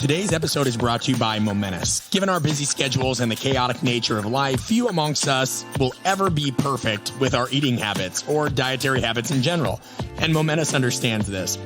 Today's episode is brought to you by Momentous. Given our busy schedules and the chaotic nature of life, few amongst us will ever be perfect with our eating habits or dietary habits in general. And Momentous understands this.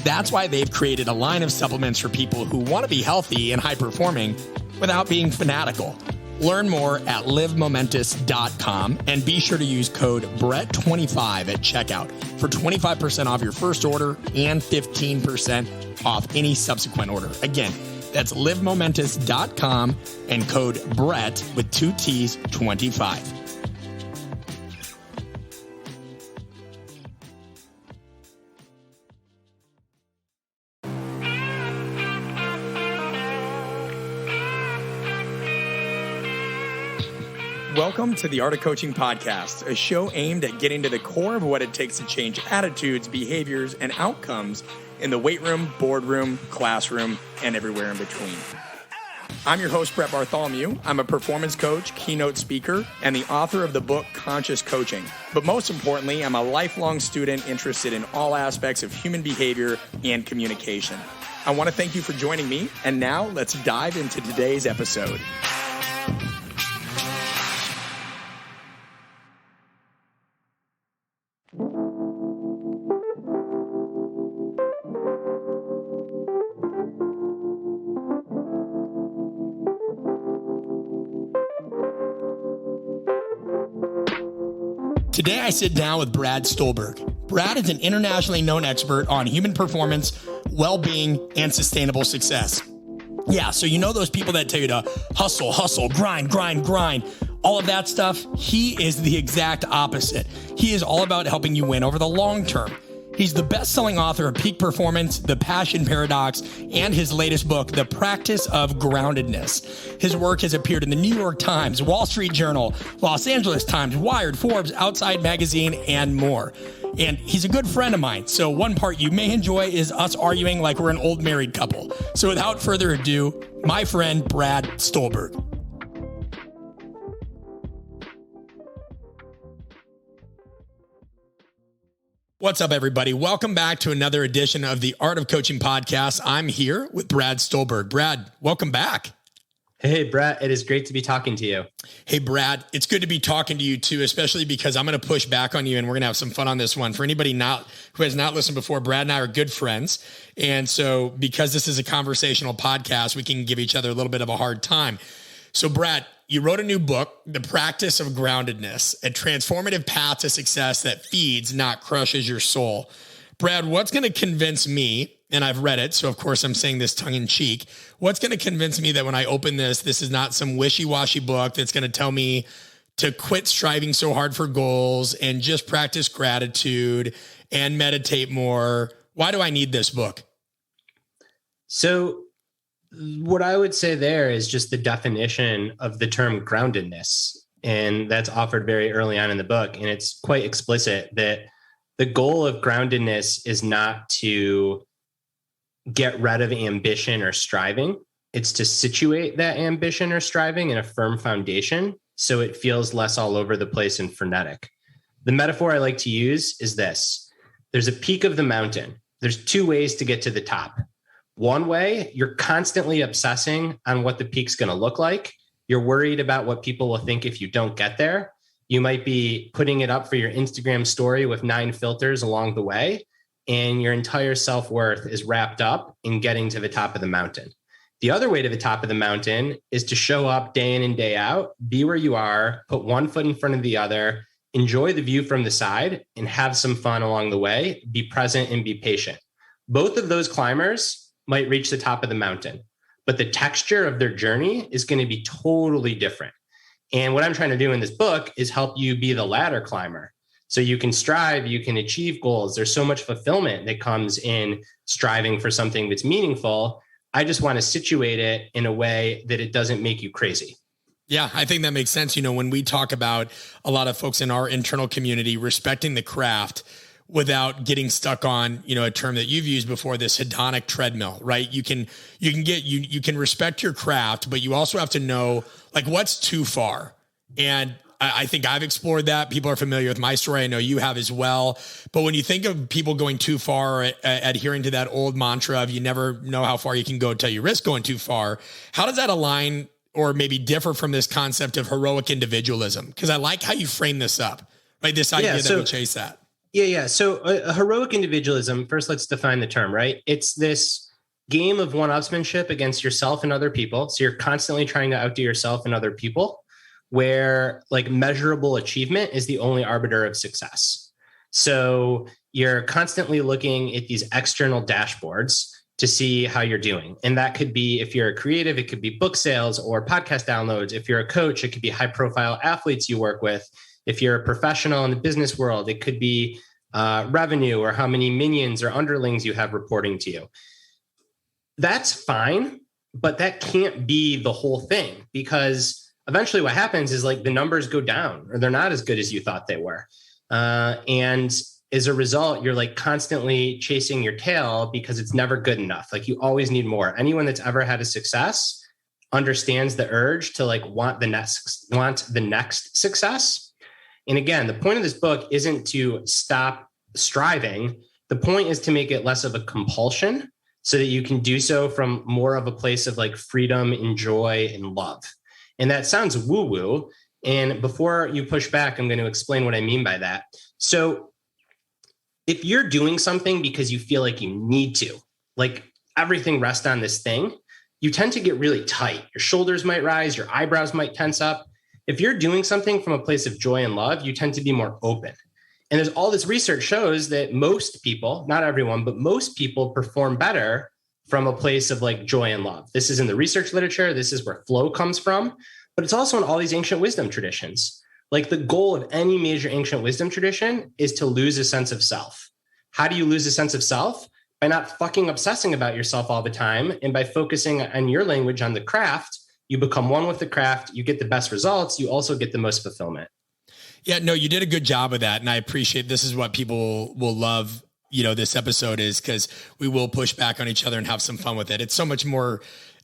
That's why they've created a line of supplements for people who want to be healthy and high performing without being fanatical. Learn more at livemomentous.com and be sure to use code BRETT25 at checkout for 25% off your first order and 15% off any subsequent order. Again, that's livemomentous.com and code BRETT with 2 T's 25. Welcome to the Art of Coaching Podcast, a show aimed at getting to the core of what it takes to change attitudes, behaviors, and outcomes in the weight room, boardroom, classroom, and everywhere in between. I'm your host, Brett Bartholomew. I'm a performance coach, keynote speaker, and the author of the book, Conscious Coaching. But most importantly, I'm a lifelong student interested in all aspects of human behavior and communication. I want to thank you for joining me, and now let's dive into today's episode. Today, I sit down with Brad Stulberg. Brad is an internationally known expert on human performance, well-being, and sustainable success. Yeah, so you know those people that tell you to hustle, grind, all of that stuff? He is the exact opposite. He is all about helping you win over the long term. He's the best-selling author of Peak Performance, The Passion Paradox, and his latest book, The Practice of Groundedness. His work has appeared in the New York Times, Wall Street Journal, Los Angeles Times, Wired, Forbes, Outside Magazine, and more. And he's a good friend of mine, so one part you may enjoy is us arguing like we're an old married couple. So without further ado, my friend Brad Stulberg. What's up, everybody? Welcome back to another edition of the Art of Coaching Podcast. I'm here with Brad Stulberg. Brad, welcome back. Hey, Brett. It is great to be talking to you. Hey, Brad. It's good to be talking to you too, especially because I'm going to push back on you and we're going to have some fun on this one. For anybody who has not listened before, Brad and I are good friends. And so because this is a conversational podcast, we can give each other a little bit of a hard time. So, Brad, you wrote a new book, The Practice of Groundedness, a transformative path to success that feeds, not crushes your soul. Brad, what's going to convince me, and I've read it, so of course I'm saying this tongue in cheek, what's going to convince me that when I open this is not some wishy-washy book that's going to tell me to quit striving so hard for goals and just practice gratitude and meditate more? Why do I need this book? So what I would say there is just the definition of the term groundedness. And that's offered very early on in the book. And it's quite explicit that the goal of groundedness is not to get rid of ambition or striving. It's to situate that ambition or striving in a firm foundation so it feels less all over the place and frenetic. The metaphor I like to use is this. There's a peak of the mountain. There's two ways to get to the top. One way, you're constantly obsessing on what the peak's going to look like. You're worried about what people will think if you don't get there. You might be putting it up for your Instagram story with 9 filters along the way, and your entire self-worth is wrapped up in getting to the top of the mountain. The other way to the top of the mountain is to show up day in and day out, be where you are, put one foot in front of the other, enjoy the view from the side, and have some fun along the way. Be present and be patient. Both of those climbers might reach the top of the mountain, but the texture of their journey is going to be totally different. And what I'm trying to do in this book is help you be the ladder climber. So you can strive, you can achieve goals. There's so much fulfillment that comes in striving for something that's meaningful. I just want to situate it in a way that it doesn't make you crazy. Yeah, I think that makes sense. You know, when we talk about a lot of folks in our internal community respecting the craft, without getting stuck on, you know, a term that you've used before, this hedonic treadmill, right? You can respect your craft, but you also have to know like what's too far. And I think I've explored that. People are familiar with my story. I know you have as well. But when you think of people going too far, adhering to that old mantra of you never know how far you can go till you risk going too far, how does that align or maybe differ from this concept of heroic individualism? Because I like how you frame this up, right? This idea that we chase that. Yeah. So heroic individualism, first, let's define the term, right? It's this game of one-upsmanship against yourself and other people. So you're constantly trying to outdo yourself and other people, where like measurable achievement is the only arbiter of success. So you're constantly looking at these external dashboards to see how you're doing. And that could be, if you're a creative, it could be book sales or podcast downloads. If you're a coach, it could be high profile athletes you work with. If you're a professional in the business world, it could be revenue or how many minions or underlings you have reporting to you. That's fine, but that can't be the whole thing, because eventually what happens is like the numbers go down or they're not as good as you thought they were. And as a result, you're like constantly chasing your tail because it's never good enough. Like you always need more. Anyone that's ever had a success understands the urge to like want the next success. And again, the point of this book isn't to stop striving. The point is to make it less of a compulsion, so that you can do so from more of a place of like freedom and joy and love. And that sounds woo-woo. And before you push back, I'm going to explain what I mean by that. So if you're doing something because you feel like you need to, like everything rests on this thing, you tend to get really tight. Your shoulders might rise, your eyebrows might tense up. If you're doing something from a place of joy and love, you tend to be more open. And there's all this research shows that most people, not everyone, but most people perform better from a place of like joy and love. This is in the research literature. This is where flow comes from, but it's also in all these ancient wisdom traditions. Like the goal of any major ancient wisdom tradition is to lose a sense of self. How do you lose a sense of self? By not fucking obsessing about yourself all the time. And by focusing on your language, on the craft, you become one with the craft. You get the best results. You also get the most fulfillment. Yeah, no, you did a good job of that. And I appreciate, this is what people will love, this episode is, because we will push back on each other and have some fun with it. It's so much more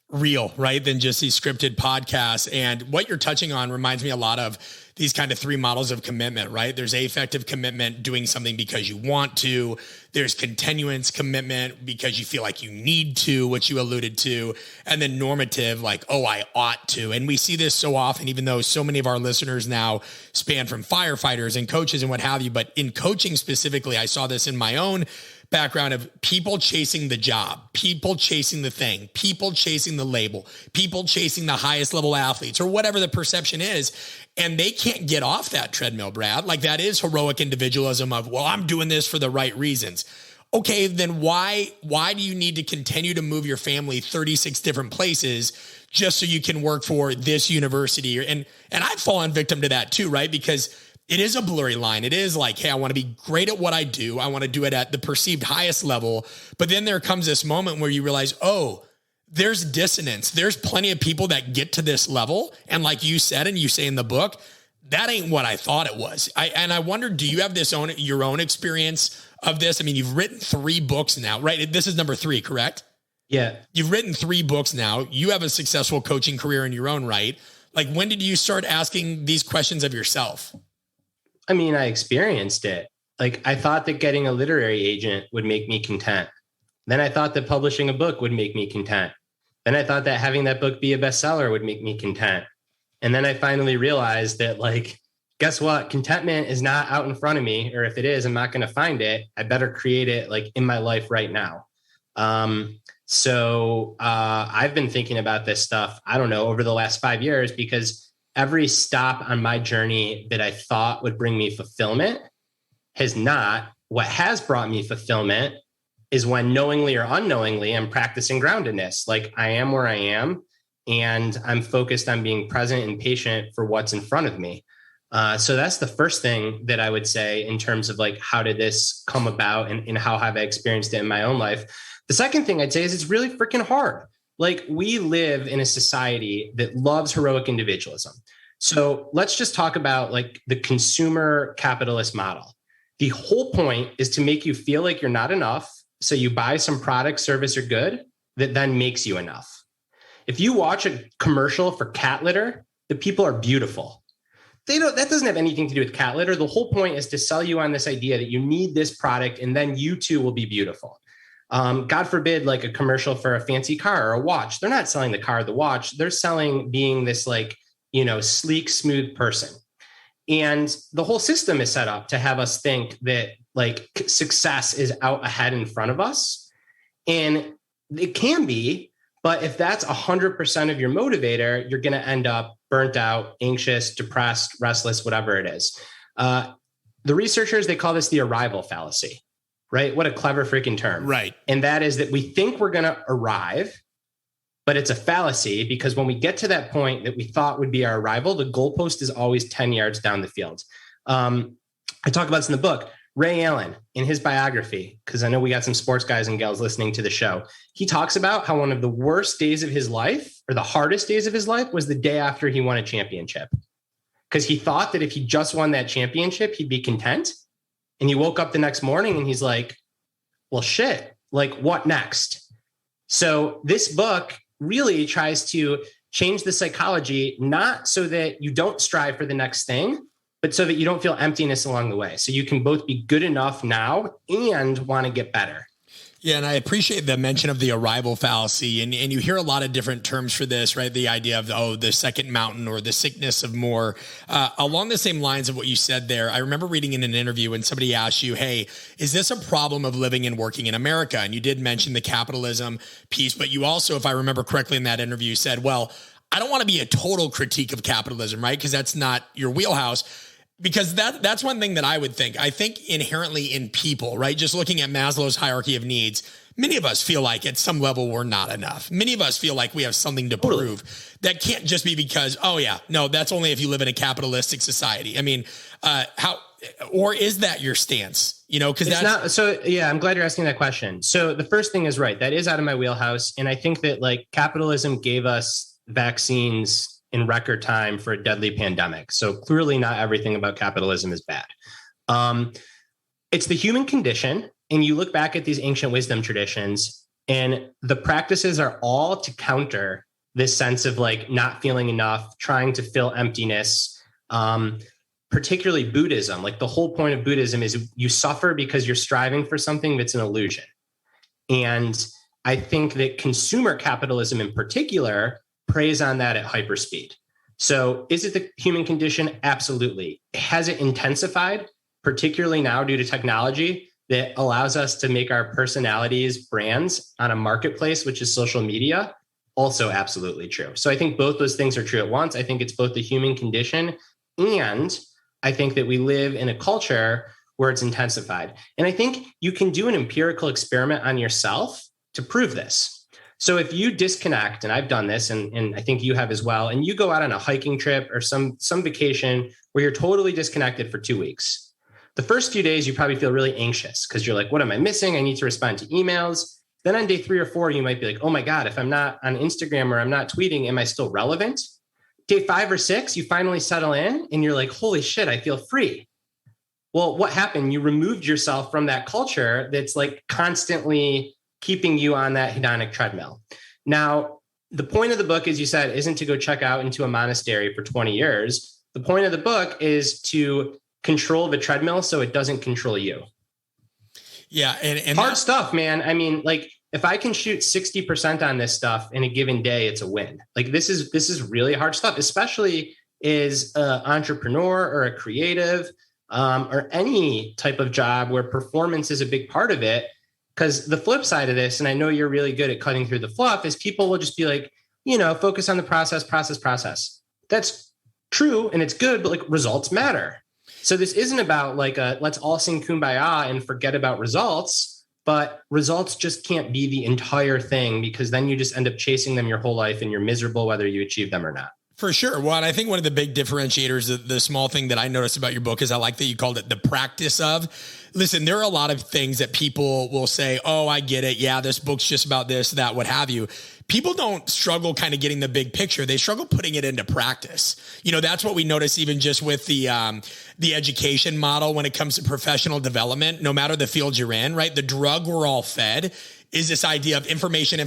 real, right, than just these scripted podcasts. And what you're touching on reminds me a lot of these kind of three models of commitment, right? There's affective commitment, doing something because you want to. There's continuance commitment because you feel like you need to, which you alluded to. And then normative, like, oh, I ought to. And we see this so often, even though so many of our listeners now span from firefighters and coaches and what have you. But in coaching specifically, I saw this in my own background of people chasing the job, people chasing the thing, people chasing the label, people chasing the highest level athletes or whatever the perception is. And they can't get off that treadmill, Brad. Like that is heroic individualism of, well, I'm doing this for the right reasons. Okay, then why do you need to continue to move your family 36 different places just so you can work for this university? And I've fallen victim to that too, right? Because it is a blurry line. It is like, hey, I want to be great at what I do. I want to do it at the perceived highest level. But then there comes this moment where you realize, oh, there's dissonance. There's plenty of people that get to this level. And like you said, and you say in the book, that ain't what I thought it was. I wonder, do you have your own experience of this? I mean, you've written 3 books now, right? This is number 3, correct? Yeah. You've written 3 books now. You have a successful coaching career in your own right. Like, when did you start asking these questions of yourself? I mean, I experienced it. Like, I thought that getting a literary agent would make me content. Then I thought that publishing a book would make me content. Then I thought that having that book be a bestseller would make me content. And then I finally realized that, like, guess what? Contentment is not out in front of me, or if it is, I'm not going to find it. I better create it like in my life right now. So I've been thinking about this stuff, I don't know, over the last 5 years, because every stop on my journey that I thought would bring me fulfillment has not. What has brought me fulfillment is when knowingly or unknowingly I'm practicing groundedness. Like, I am where I am, and I'm focused on being present and patient for what's in front of me. So that's the first thing that I would say in terms of like, how did this come about and how have I experienced it in my own life? The second thing I'd say is it's really freaking hard. Like, we live in a society that loves heroic individualism. So let's just talk about like the consumer capitalist model. The whole point is to make you feel like you're not enough. So you buy some product, service, or good that then makes you enough. If you watch a commercial for cat litter, the people are beautiful. that doesn't have anything to do with cat litter. The whole point is to sell you on this idea that you need this product and then you too will be beautiful. God forbid, like a commercial for a fancy car or a watch. They're not selling the car or the watch. They're selling being this like, sleek, smooth person. And the whole system is set up to have us think that like success is out ahead in front of us. And it can be, but if that's 100% of your motivator, you're going to end up burnt out, anxious, depressed, restless, whatever it is. The researchers, they call this the arrival fallacy, right? What a clever freaking term. Right. And that is that we think we're going to arrive, but it's a fallacy because when we get to that point that we thought would be our arrival, the goalpost is always 10 yards down the field. I talk about this in the book. Ray Allen, in his biography, because I know we got some sports guys and gals listening to the show, he talks about how one of the worst days of his life or the hardest days of his life was the day after he won a championship. Because he thought that if he just won that championship, he'd be content. And he woke up the next morning and he's like, well, shit, like what next? So this book really tries to change the psychology, not so that you don't strive for the next thing, but so that you don't feel emptiness along the way. So you can both be good enough now and want to get better. Yeah. And I appreciate the mention of the arrival fallacy. And you hear a lot of different terms for this, right? The idea of, the second mountain or the sickness of more. Along the same lines of what you said there, I remember reading in an interview when somebody asked you, hey, is this a problem of living and working in America? And you did mention the capitalism piece, but you also, if I remember correctly in that interview, said, well, I don't want to be a total critique of capitalism, right? Because that's not your wheelhouse. Because that's one thing that I would think. I think inherently in people, right? Just looking at Maslow's hierarchy of needs, many of us feel like at some level we're not enough. Many of us feel like we have something to prove. That can't just be because, that's only if you live in a capitalistic society. I mean, or is that your stance? Because that's not. So yeah, I'm glad you're asking that question. So the first thing is right. That is out of my wheelhouse. And I think that like capitalism gave us vaccines in record time for a deadly pandemic. So clearly not everything about capitalism is bad. It's the human condition. And you look back at these ancient wisdom traditions and the practices are all to counter this sense of like not feeling enough, trying to fill emptiness, particularly Buddhism. Like the whole point of Buddhism is you suffer because you're striving for something that's an illusion. And I think that consumer capitalism in particular preys on that at hyperspeed. So is it the human condition? Absolutely. Has it intensified, particularly now due to technology that allows us to make our personalities brands on a marketplace, which is social media? Also absolutely true. So I think both those things are true at once. I think it's both the human condition and I think that we live in a culture where it's intensified. And I think you can do an empirical experiment on yourself to prove this. So if you disconnect, and I've done this, and I think you have as well, and you go out on a hiking trip or some vacation where you're totally disconnected for 2 weeks, the first few days you probably feel really anxious because you're like, what am I missing? I need to respond to emails. Then on day 3 or 4, you might be like, oh my God, if I'm not on Instagram or I'm not tweeting, am I still relevant? Day 5 or 6, you finally settle in and you're like, holy shit, I feel free. Well, what happened? You removed yourself from that culture that's like constantly keeping you on that hedonic treadmill. Now, the point of the book, as you said, isn't to go check out into a monastery for 20 years. The point of the book is to control the treadmill so it doesn't control you. Yeah. And hard stuff, man. I mean, like if I can shoot 60% on this stuff in a given day, it's a win. Like this is really hard stuff, especially as an entrepreneur or a creative or any type of job where performance is a big part of it. Because the flip side of this, and I know you're really good at cutting through the fluff, is people will just be like, focus on the process. That's true and it's good, but like results matter. So this isn't about like let's all sing Kumbaya and forget about results, but results just can't be the entire thing because then you just end up chasing them your whole life and you're miserable whether you achieve them or not. For sure. Well, and I think one of the big differentiators, the small thing that I noticed about your book is I like that you called it the practice of. Listen, there are a lot of things that people will say, oh, I get it. Yeah, this book's just about this, that, what have you. People don't struggle kind of getting the big picture. They struggle putting it into practice. That's what we notice even just with the education model when it comes to professional development, no matter the field you're in, right? The drug we're all fed is this idea of information,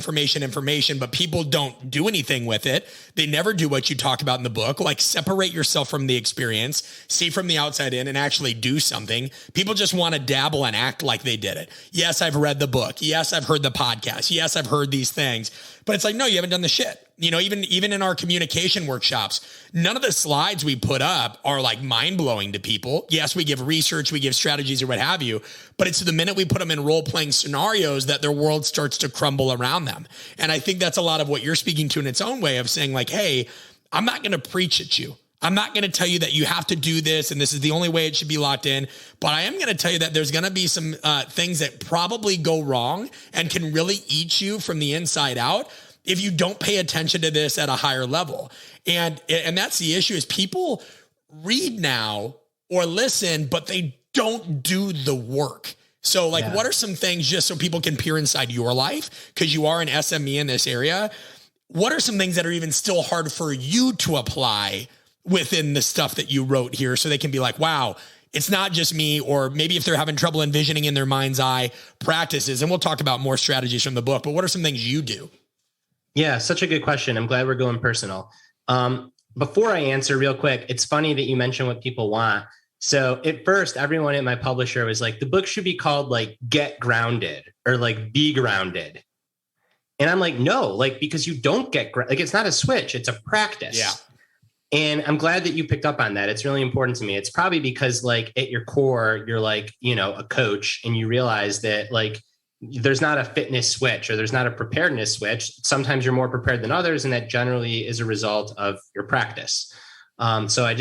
but people don't do anything with it. They never do what you talk about in the book, like separate yourself from the experience, see from the outside in, and actually do something. People just want to dabble and act like they did it. Yes, I've read the book. Yes, I've heard the podcast. Yes, I've heard these things, but it's like, no, you haven't done the shit. You know, even in our communication workshops, none of the slides we put up are like mind blowing to people. Yes, we give research, we give strategies or what have you, but it's the minute we put them in role playing scenarios that their world starts to crumble around them. And I think that's a lot of what you're speaking to in its own way of saying like, hey, I'm not going to preach at you. I'm not going to tell you that you have to do this and this is the only way it should be locked in, but I am going to tell you that there's going to be some things that probably go wrong and can really eat you from the inside out if you don't pay attention to this at a higher level. And that's the issue is people read now or listen, but they don't do the work. So like, what are some things just so people can peer inside your life? Cause you are an SME in this area. What are some things that are even still hard for you to apply within the stuff that you wrote here? So they can be like, wow, it's not just me, or maybe if they're having trouble envisioning in their mind's eye practices, and we'll talk about more strategies from the book, but what are some things you do? Yeah, such a good question. I'm glad we're going personal. Before I answer real quick, it's funny that you mentioned what people want. So at first, everyone at my publisher was like, the book should be called like Get Grounded or like Be Grounded. And I'm like, no, like, because you don't get, like, it's not a switch, it's a practice. Yeah. And I'm glad that you picked up on that. It's really important to me. It's probably because like at your core, you're like, you know, a coach and you realize that like, there's not a fitness switch or there's not a preparedness switch. Sometimes you're more prepared than others. And that generally is a result of your practice. So I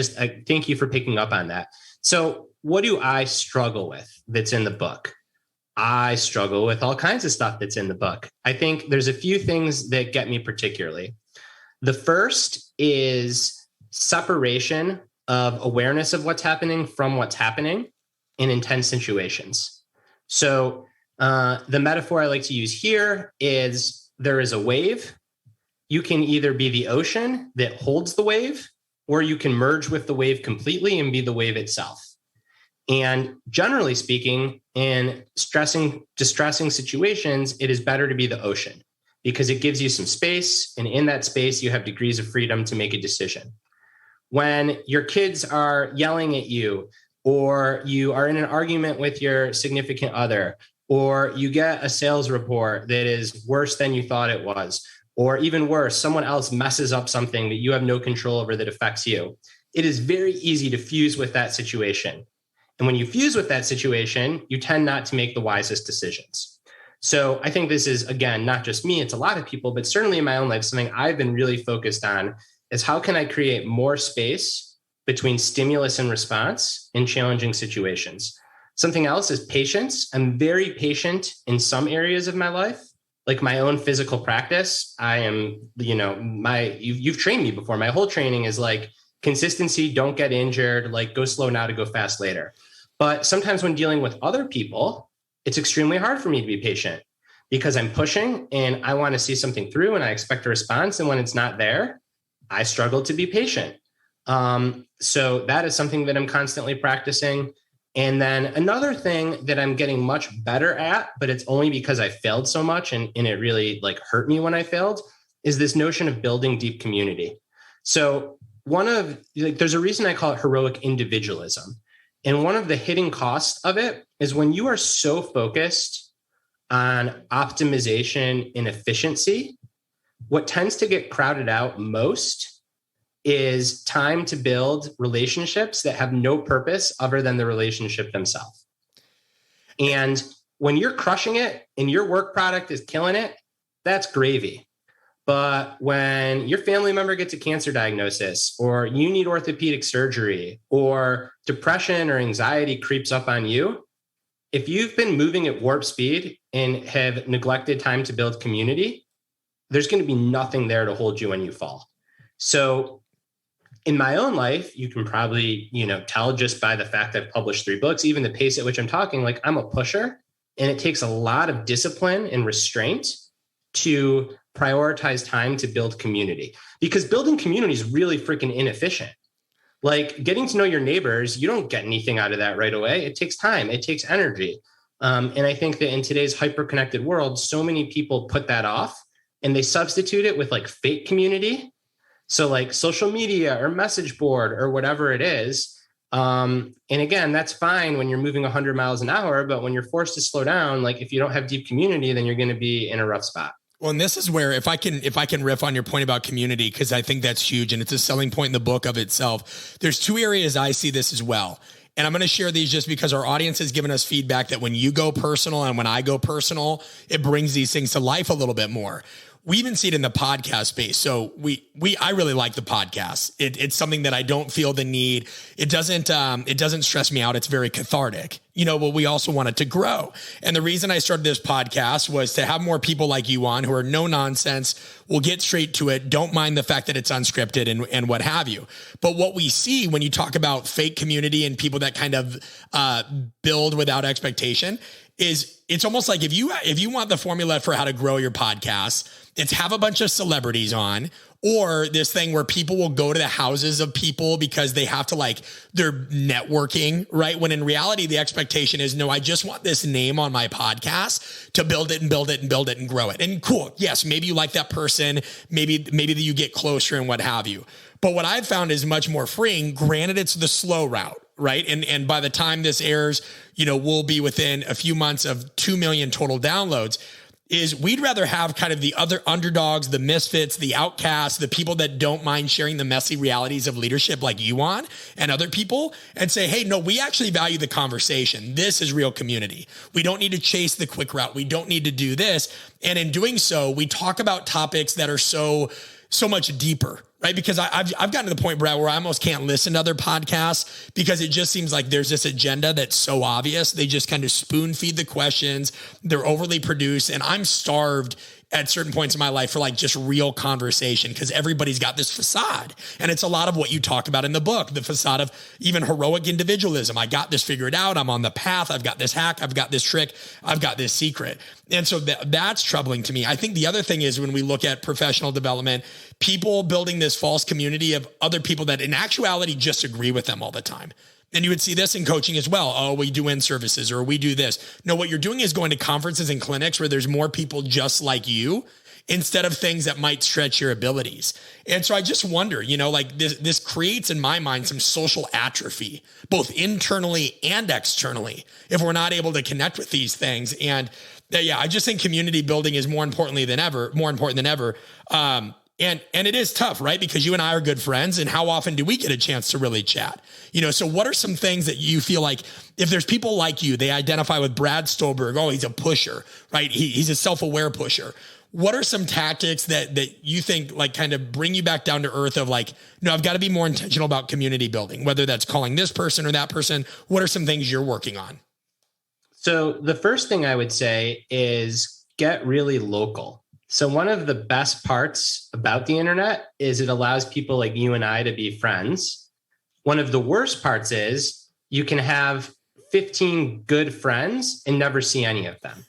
thank you for picking up on that. So what do I struggle with that's in the book? I struggle with all kinds of stuff that's in the book. I think there's a few things that get me particularly. The first is separation of awareness of what's happening from what's happening in intense situations. So the metaphor I like to use here is there is a wave. You can either be the ocean that holds the wave, or you can merge with the wave completely and be the wave itself. And generally speaking, in distressing situations, it is better to be the ocean because it gives you some space. And in that space, you have degrees of freedom to make a decision. When your kids are yelling at you, or you are in an argument with your significant other, or you get a sales report that is worse than you thought it was, or even worse, someone else messes up something that you have no control over that affects you, it is very easy to fuse with that situation. And when you fuse with that situation, you tend not to make the wisest decisions. So I think this is, again, not just me, it's a lot of people, but certainly in my own life, something I've been really focused on is how can I create more space between stimulus and response in challenging situations. Something else is patience. I'm very patient in some areas of my life, like my own physical practice. I am, you've trained me before. My whole training is like consistency, don't get injured, like go slow now to go fast later. But sometimes when dealing with other people, it's extremely hard for me to be patient because I'm pushing and I want to see something through and I expect a response. And when it's not there, I struggle to be patient. So that is something that I'm constantly practicing. And then another thing that I'm getting much better at, but it's only because I failed so much and it really like hurt me when I failed, is this notion of building deep community. So there's a reason I call it heroic individualism. And one of the hidden costs of it is when you are so focused on optimization and efficiency, what tends to get crowded out most is time to build relationships that have no purpose other than the relationship themselves. And when you're crushing it and your work product is killing it, that's gravy. But when your family member gets a cancer diagnosis, or you need orthopedic surgery, or depression or anxiety creeps up on you, if you've been moving at warp speed and have neglected time to build community, there's going to be nothing there to hold you when you fall. So in my own life, you can probably, tell just by the fact I've published 3 books, even the pace at which I'm talking, like I'm a pusher, and it takes a lot of discipline and restraint to prioritize time to build community, because building community is really freaking inefficient. Like getting to know your neighbors, you don't get anything out of that right away. It takes time. It takes energy. And I think that in today's hyper-connected world, so many people put that off and they substitute it with like fake community. So like social media or message board or whatever it is. And again, that's fine when you're moving 100 miles an hour, but when you're forced to slow down, like if you don't have deep community, then you're going to be in a rough spot. Well, and this is where, if I can riff on your point about community, because I think that's huge and it's a selling point in the book of itself. There's two areas I see this as well. And I'm going to share these just because our audience has given us feedback that when you go personal and when I go personal, it brings these things to life a little bit more. We even see it in the podcast space. So I really like the podcast. It's something that I don't feel the need. It doesn't stress me out. It's very cathartic, but we also want it to grow. And the reason I started this podcast was to have more people like you on who are no nonsense, will get straight to it. Don't mind the fact that it's unscripted and what have you. But what we see when you talk about fake community and people that kind of build without expectation is it's almost like if you want the formula for how to grow your podcast, it's have a bunch of celebrities on, or this thing where people will go to the houses of people because they have to they're networking, right? When in reality, the expectation is, no, I just want this name on my podcast to build it and build it and build it and grow it. And cool. Yes. Maybe you like that person. Maybe that you get closer and what have you. But what I've found is much more freeing. Granted, it's the slow route, right? And by the time this airs, we'll be within a few months of 2 million total downloads. Is we'd rather have kind of the other underdogs, the misfits, the outcasts, the people that don't mind sharing the messy realities of leadership like you want and other people, and say, hey, no, we actually value the conversation. This is real community. We don't need to chase the quick route. We don't need to do this. And in doing so, we talk about topics that are so much deeper, right? Because I've gotten to the point, Brad, where I almost can't listen to other podcasts because it just seems like there's this agenda that's so obvious. They just kind of spoon feed the questions. They're overly produced. And I'm starved at certain points in my life for just real conversation because everybody's got this facade. And it's a lot of what you talk about in the book, the facade of even heroic individualism. I got this figured out. I'm on the path. I've got this hack. I've got this trick. I've got this secret. And so that's troubling to me. I think the other thing is when we look at professional development, people building this false community of other people that in actuality just agree with them all the time. And you would see this in coaching as well. Oh, we do in-services or we do this. No, what you're doing is going to conferences and clinics where there's more people just like you instead of things that might stretch your abilities. And so I just wonder, this creates in my mind some social atrophy, both internally and externally, if we're not able to connect with these things. And I just think community building is more important than ever. And it is tough, right? Because you and I are good friends. And how often do we get a chance to really chat? So what are some things that you feel like if there's people like you, they identify with Brad Stulberg, oh, he's a pusher, right? He's a self-aware pusher. What are some tactics that you think kind of bring you back down to earth of no, I've got to be more intentional about community building, whether that's calling this person or that person? What are some things you're working on? So the first thing I would say is get really local. So one of the best parts about the internet is it allows people like you and I to be friends. One of the worst parts is you can have 15 good friends and never see any of them.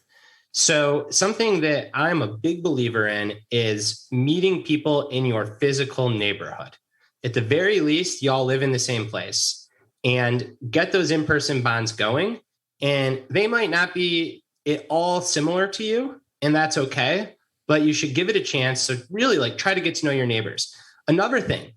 So something that I'm a big believer in is meeting people in your physical neighborhood. At the very least, y'all live in the same place and get those in-person bonds going. And they might not be at all similar to you, and that's okay. But you should give it a chance. So really try to get to know your neighbors. Another thing,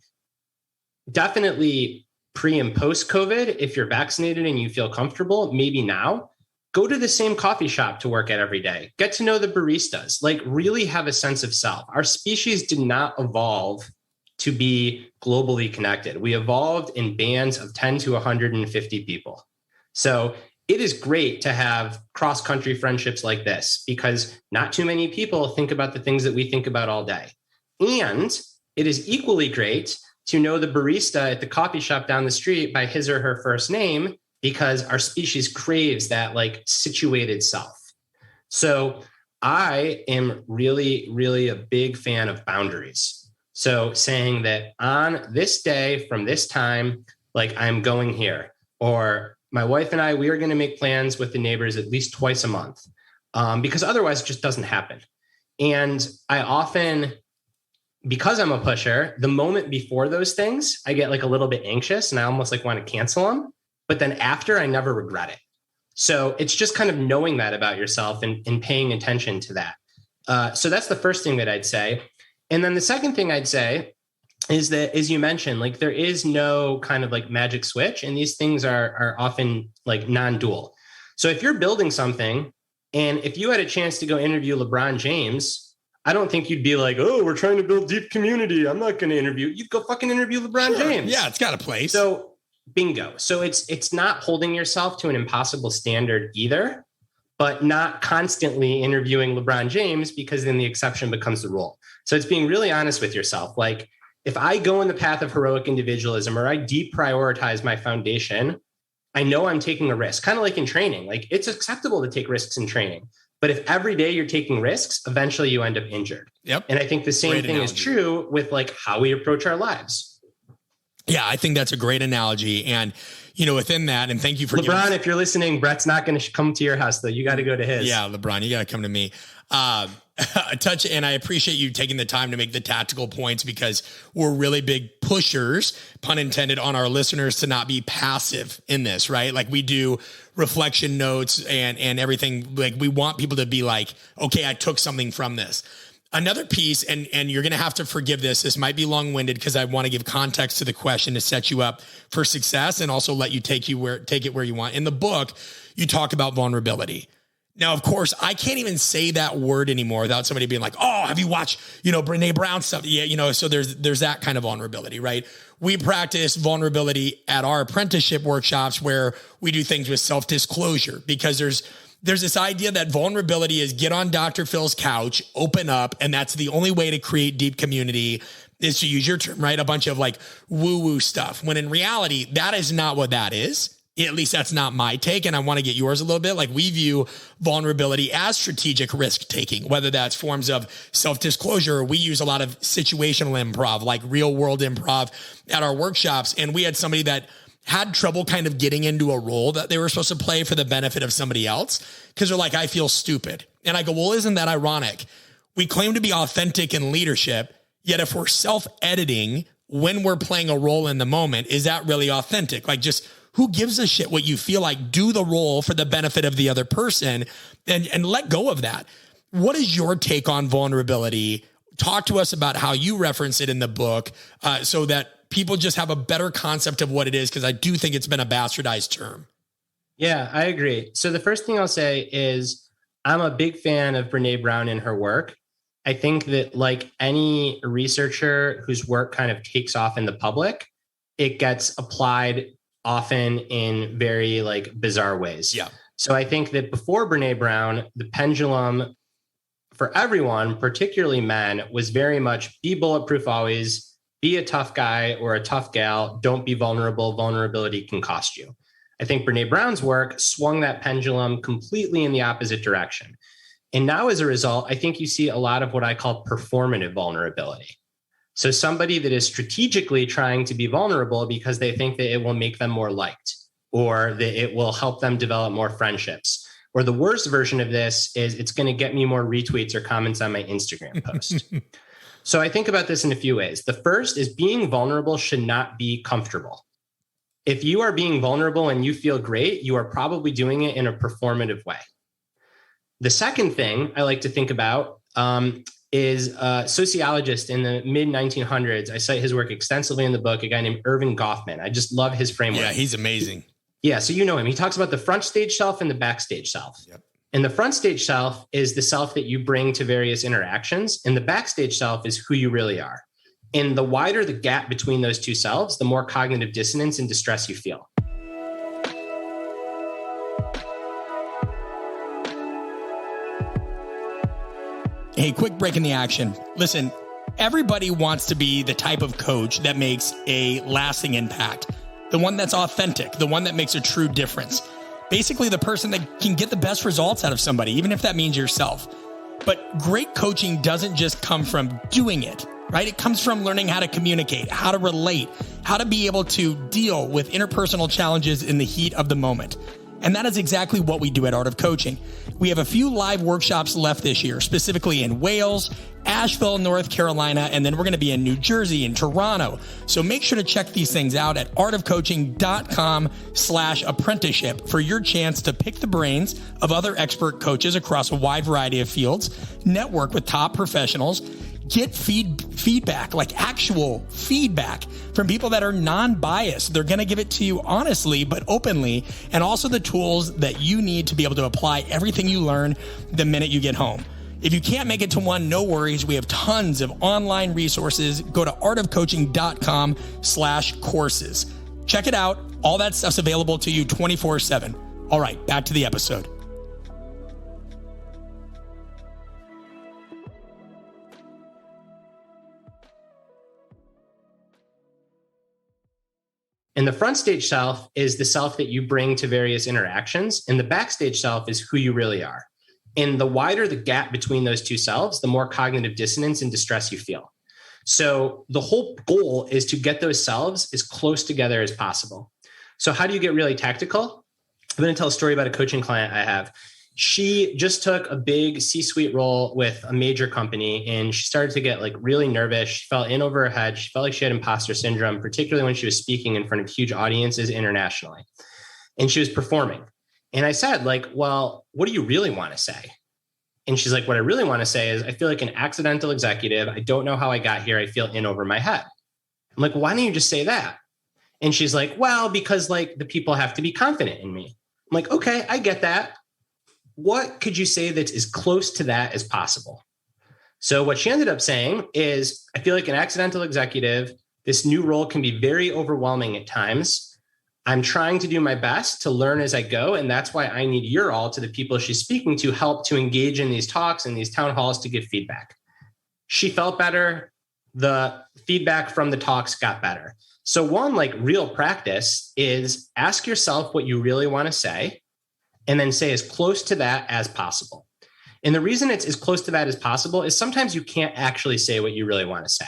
definitely pre and post COVID, if you're vaccinated and you feel comfortable, maybe now, go to the same coffee shop to work at every day. Get to know the baristas, really have a sense of self. Our species did not evolve to be globally connected. We evolved in bands of 10 to 150 people. So it is great to have cross-country friendships like this because not too many people think about the things that we think about all day. And it is equally great to know the barista at the coffee shop down the street by his or her first name because our species craves that situated self. So I am really, really a big fan of boundaries. So saying that on this day from this time, I'm going here, or my wife and I, we are going to make plans with the neighbors at least twice a month because otherwise it just doesn't happen. And I often, because I'm a pusher, the moment before those things, I get a little bit anxious and I almost want to cancel them. But then after, I never regret it. So it's just kind of knowing that about yourself and paying attention to that. So that's the first thing that I'd say. And then the second thing I'd say is that, as you mentioned, like there is no kind of like magic switch, and these things are often like non-dual. So if you're building something, and if you had a chance to go interview LeBron James, I don't think you'd be like, oh, we're trying to build deep community, I'm not going to interview. You'd go fucking interview LeBron James. Yeah, it's got a place. So bingo. So it's not holding yourself to an impossible standard either, but not constantly interviewing LeBron James, because then the exception becomes the rule. So it's being really honest with yourself. Like, if I go in the path of heroic individualism, or I deprioritize my foundation, I know I'm taking a risk, kind of like in training. Like, it's acceptable to take risks in training. But if every day you're taking risks, eventually you end up injured. Yep. And I think the same thing is true with like how we approach our lives. Yeah, I think that's a great analogy. And, within that, and thank you for LeBron, if you're listening, Brett's not going to come to your house though. You got to go to his. Yeah, LeBron, you got to come to me. And I appreciate you taking the time to make the tactical points, because we're really big pushers, pun intended, on our listeners to not be passive in this, right? Like, we do reflection notes and everything. Like, we want people to be like, okay, I took something from this. Another piece, and you're going to have to forgive this. This might be long-winded because I want to give context to the question to set you up for success and also let you take it where you want. In the book, you talk about vulnerability. Now, of course, I can't even say that word anymore without somebody being like, oh, have you watched, Brene Brown stuff? Yeah, so there's that kind of vulnerability, right? We practice vulnerability at our apprenticeship workshops, where we do things with self-disclosure, because there's this idea that vulnerability is get on Dr. Phil's couch, open up, and that's the only way to create deep community, is to use your term, right? A bunch of like woo-woo stuff. When in reality, that is not what that is. At least that's not my take. And I want to get yours a little bit. Like, we view vulnerability as strategic risk taking, whether that's forms of self-disclosure. We use a lot of situational improv, like real world improv at our workshops. And we had somebody that had trouble kind of getting into a role that they were supposed to play for the benefit of somebody else, because they're like, I feel stupid. And I go, well, isn't that ironic? We claim to be authentic in leadership, yet if we're self-editing when we're playing a role in the moment, is that really authentic? Like, just who gives a shit what you feel like? Do the role for the benefit of the other person and let go of that. What is your take on vulnerability? Talk to us about how you reference it in the book, so that people just have a better concept of what it is, because I do think it's been a bastardized term. Yeah, I agree. So the first thing I'll say is I'm a big fan of Brene Brown and her work. I think that, like any researcher whose work kind of takes off in the public, it gets applied often in very like bizarre ways. Yeah. So I think that before Brene Brown, the pendulum for everyone, particularly men, was very much be bulletproof always, be a tough guy or a tough gal, don't be vulnerable. Vulnerability can cost you. I think Brene Brown's work swung that pendulum completely in the opposite direction. And now, as a result, I think you see a lot of what I call performative vulnerability. So somebody that is strategically trying to be vulnerable because they think that it will make them more liked, or that it will help them develop more friendships. Or the worst version of this is it's going to get me more retweets or comments on my Instagram post. So I think about this in a few ways. The first is being vulnerable should not be comfortable. If you are being vulnerable and you feel great, you are probably doing it in a performative way. The second thing I like to think about is a sociologist in the mid-1900s. I cite his work extensively in the book, a guy named Erving Goffman. I just love his framework. Yeah, he's amazing. Yeah, so you know him. He talks about the front stage self and the backstage self. Yep. And the front stage self is the self that you bring to various interactions. And the backstage self is who you really are. And the wider the gap between those two selves, the more cognitive dissonance and distress you feel. Hey, quick break in the action. Listen, everybody wants to be the type of coach that makes a lasting impact, the one that's authentic, the one that makes a true difference. Basically, the person that can get the best results out of somebody, even if that means yourself. But great coaching doesn't just come from doing it, right? It comes from learning how to communicate, how to relate, how to be able to deal with interpersonal challenges in the heat of the moment. And that is exactly what we do at Art of Coaching. We have a few live workshops left this year, specifically in Wales, Asheville, North Carolina, and then we're going to be in New Jersey and Toronto. So make sure to check these things out at artofcoaching.com/apprenticeship for your chance to pick the brains of other expert coaches across a wide variety of fields, network with top professionals, get feedback, like actual feedback from people that are non-biased. They're going to give it to you honestly, but openly, and also the tools that you need to be able to apply everything you learn the minute you get home. If you can't make it to one, no worries. We have tons of online resources. Go to artofcoaching.com/courses. Check it out. All that stuff's available to you 24/7. All right, back to the episode. And the front stage self is the self that you bring to various interactions. And the backstage self is who you really are. And the wider the gap between those two selves, the more cognitive dissonance and distress you feel. So the whole goal is to get those selves as close together as possible. So how do you get really tactical? I'm going to tell a story about a coaching client I have. She just took a big C-suite role with a major company, and she started to get like really nervous. She felt in over her head. She felt like she had imposter syndrome, particularly when she was speaking in front of huge audiences internationally. And she was performing. And I said, like, well, what do you really want to say? And she's like, what I really want to say is I feel like an accidental executive. I don't know how I got here. I feel in over my head. I'm like, why don't you just say that? And she's like, well, because like the people have to be confident in me. I'm like, okay, I get that. What could you say that's as close to that as possible? So what she ended up saying is, I feel like an accidental executive, this new role can be very overwhelming at times. I'm trying to do my best to learn as I go. And that's why I need your all, to the people she's speaking to, help to engage in these talks and these town halls to give feedback. She felt better. The feedback from the talks got better. So one like real practice is ask yourself what you really want to say, and then say as close to that as possible. And the reason it's as close to that as possible is sometimes you can't actually say what you really want to say.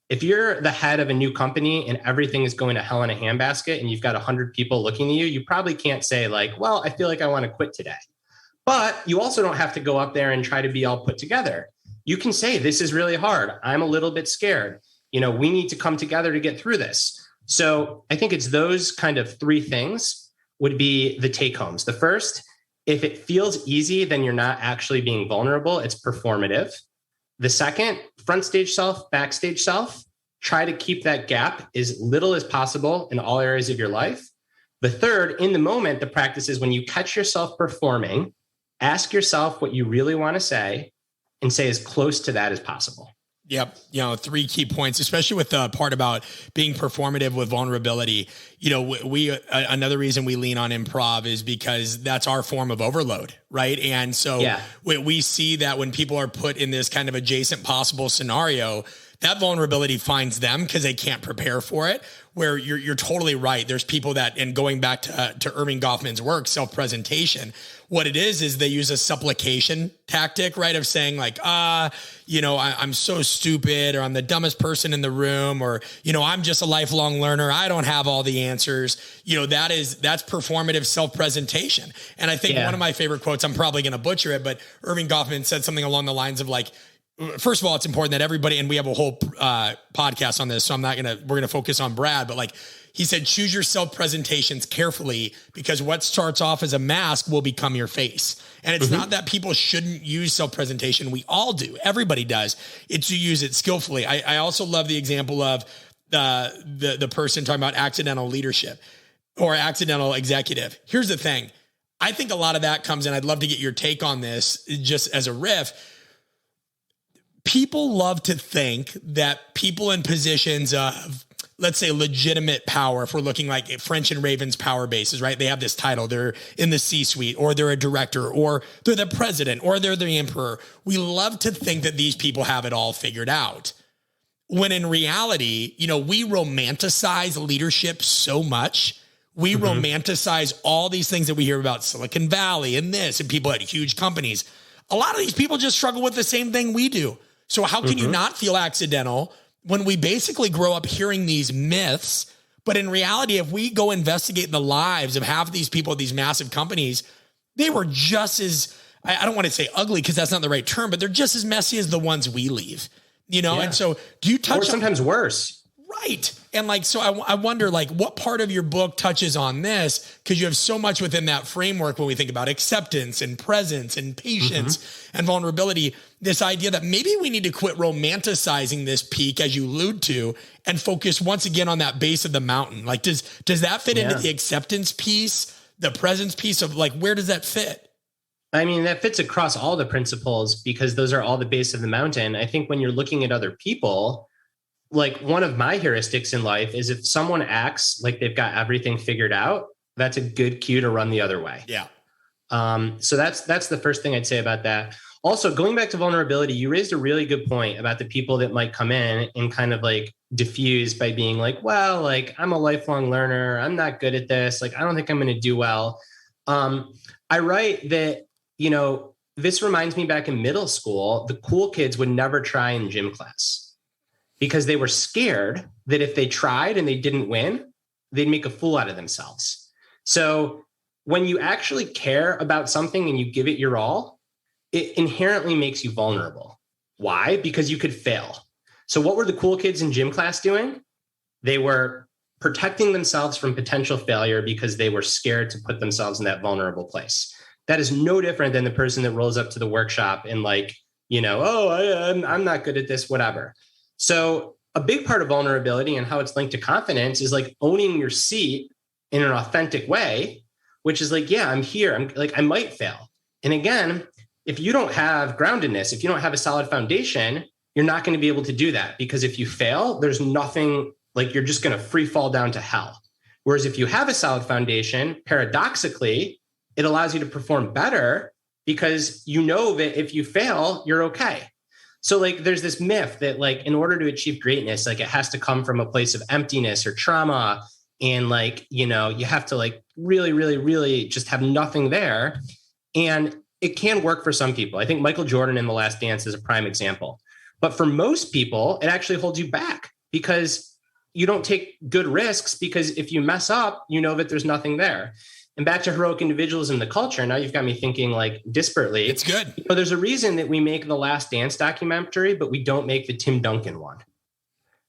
If you're the head of a new company and everything is going to hell in a handbasket and you've got 100 people looking at you, you probably can't say like, well, I feel like I want to quit today. But you also don't have to go up there and try to be all put together. You can say, this is really hard. I'm a little bit scared. You know, we need to come together to get through this. So I think it's those kind of three things would be the take homes. The first, if it feels easy, then you're not actually being vulnerable. It's performative. The second, front stage self, backstage self, try to keep that gap as little as possible in all areas of your life. The third, in the moment, the practice is when you catch yourself performing, ask yourself what you really want to say and say as close to that as possible. Yep. You know, 3 key points, especially with the part about being performative with vulnerability. You know, another reason we lean on improv is because that's our form of overload. Right. And so we see that when people are put in this kind of adjacent possible scenario, that vulnerability finds them because they can't prepare for it. Where you're totally right. There's people that, and going back to Erving Goffman's work, self-presentation, what it is they use a supplication tactic, right? Of saying like, you know, I'm so stupid, or I'm the dumbest person in the room, or, you know, I'm just a lifelong learner. I don't have all the answers. You know, that's performative self-presentation. And I think one of my favorite quotes, I'm probably going to butcher it, but Erving Goffman said something along the lines of like, first of all, it's important that everybody, and we have a whole podcast on this, so we're going to focus on Brad, but like he said, choose your self-presentations carefully, because what starts off as a mask will become your face. And it's not that people shouldn't use self-presentation. We all do. Everybody does. It's to use it skillfully. I also love the example of the person talking about accidental leadership or accidental executive. Here's the thing. I think a lot of that comes in. I'd love to get your take on this just as a riff. People love to think that people in positions of, let's say, legitimate power, if we're looking like French and Raven's power bases, right? They have this title, they're in the C-suite, or they're a director, or they're the president, or they're the emperor. We love to think that these people have it all figured out. When in reality, you know, we romanticize leadership so much. We romanticize all these things that we hear about Silicon Valley and this, and people at huge companies. A lot of these people just struggle with the same thing we do. So how can you not feel accidental when we basically grow up hearing these myths? But in reality, if we go investigate the lives of half of these people at these massive companies, they were just as I don't want to say ugly because that's not the right term, but they're just as messy as the ones we leave, you know? Yeah. And so do you touch or sometimes worse? Right. And like, so I wonder like what part of your book touches on this? Cause you have so much within that framework when we think about acceptance and presence and patience and vulnerability, this idea that maybe we need to quit romanticizing this peak as you allude to and focus once again on that base of the mountain. Like, does that fit into the acceptance piece, the presence piece of like, where does that fit? I mean, that fits across all the principles because those are all the base of the mountain. I think when you're looking at other people, like one of my heuristics in life is if someone acts like they've got everything figured out, that's a good cue to run the other way. Yeah. So that's the first thing I'd say about that. Also, going back to vulnerability, you raised a really good point about the people that might come in and kind of like diffuse by being like, well, like I'm a lifelong learner. I'm not good at this. Like, I don't think I'm going to do well. I write that, you know, this reminds me back in middle school, the cool kids would never try in gym class, because they were scared that if they tried and they didn't win, they'd make a fool out of themselves. So when you actually care about something and you give it your all, it inherently makes you vulnerable. Why? Because you could fail. So what were the cool kids in gym class doing? They were protecting themselves from potential failure because they were scared to put themselves in that vulnerable place. That is no different than the person that rolls up to the workshop and like, you know, I'm not good at this, whatever. So a big part of vulnerability and how it's linked to confidence is like owning your seat in an authentic way, which is like, yeah, I'm here. I'm like, I might fail. And again, if you don't have groundedness, if you don't have a solid foundation, you're not going to be able to do that, because if you fail, there's nothing, like you're just going to free fall down to hell. Whereas if you have a solid foundation, paradoxically, it allows you to perform better because you know that if you fail, you're okay. So like there's this myth that like in order to achieve greatness, like it has to come from a place of emptiness or trauma. And like, you know, you have to like really, really, really just have nothing there. And it can work for some people. I think Michael Jordan in The Last Dance is a prime example. But for most people, it actually holds you back because you don't take good risks, because if you mess up, you know that there's nothing there. And back to heroic individualism in the culture. Now you've got me thinking like disparately. It's good. You know, there's a reason that we make the Last Dance documentary, but we don't make the Tim Duncan one.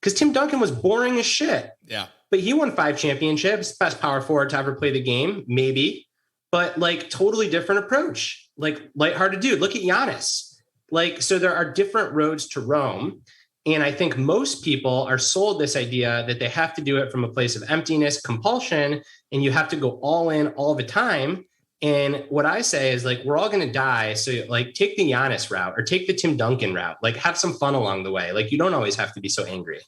Because Tim Duncan was boring as shit. Yeah. But he won 5 championships, best power forward to ever play the game, maybe. But like totally different approach. Like lighthearted dude. Look at Giannis. Like, so there are different roads to Rome. And I think most people are sold this idea that they have to do it from a place of emptiness, compulsion, and you have to go all in all the time. And what I say is like, we're all going to die. So like take the Giannis route or take the Tim Duncan route, like have some fun along the way. Like you don't always have to be so angry.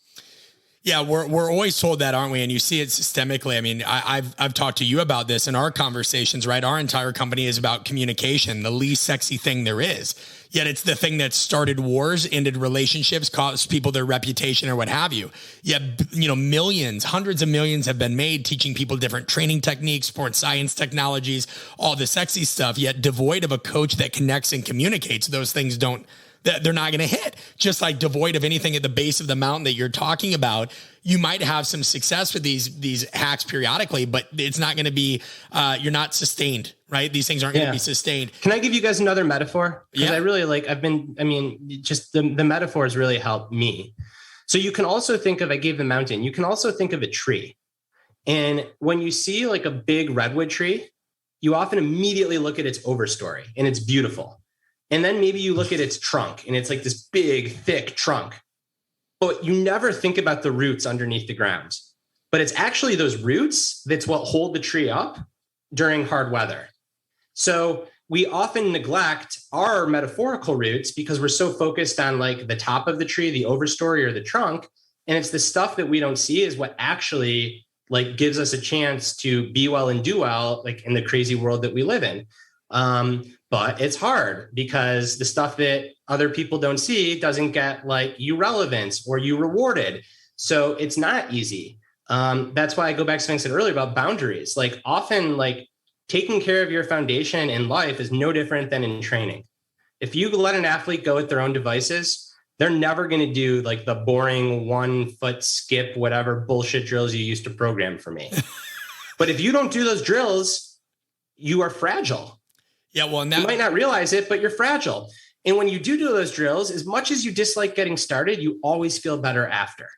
Yeah, we're always told that, aren't we? And you see it systemically. I mean, I've talked to you about this in our conversations, right? Our entire company is about communication, the least sexy thing there is. Yet it's the thing that started wars, ended relationships, cost people their reputation or what have you. Yet, you know, millions, hundreds of millions have been made teaching people different training techniques, sports science technologies, all the sexy stuff, yet devoid of a coach that connects and communicates. Those things they're not going to hit. Just like devoid of anything at the base of the mountain that you're talking about, you might have some success with these hacks periodically, but it's not going to be, you're not sustained, right? These things aren't going to be sustained. Can I give you guys another metaphor? Because Yeah. I really just the metaphors really help me. So you can also think of, I gave the mountain, you can also think of a tree. And when you see like a big redwood tree, you often immediately look at its overstory and it's beautiful. And then maybe you look at its trunk and it's like this big, thick trunk, but you never think about the roots underneath the ground. But it's actually those roots that's what hold the tree up during hard weather. So we often neglect our metaphorical roots because we're so focused on like the top of the tree, the overstory or the trunk. And it's the stuff that we don't see is what actually like gives us a chance to be well and do well, like in the crazy world that we live in. But it's hard because the stuff that other people don't see doesn't get like you relevance or you rewarded. So it's not easy. That's why I go back to something I said earlier about boundaries. Like often like taking care of your foundation in life is no different than in training. If you let an athlete go with their own devices, they're never going to do like the boring 1 foot skip, whatever bullshit drills you used to program for me. But if you don't do those drills, you are fragile. Yeah. Well, and you might not realize it, but you're fragile. And when you do those drills, as much as you dislike getting started, you always feel better after.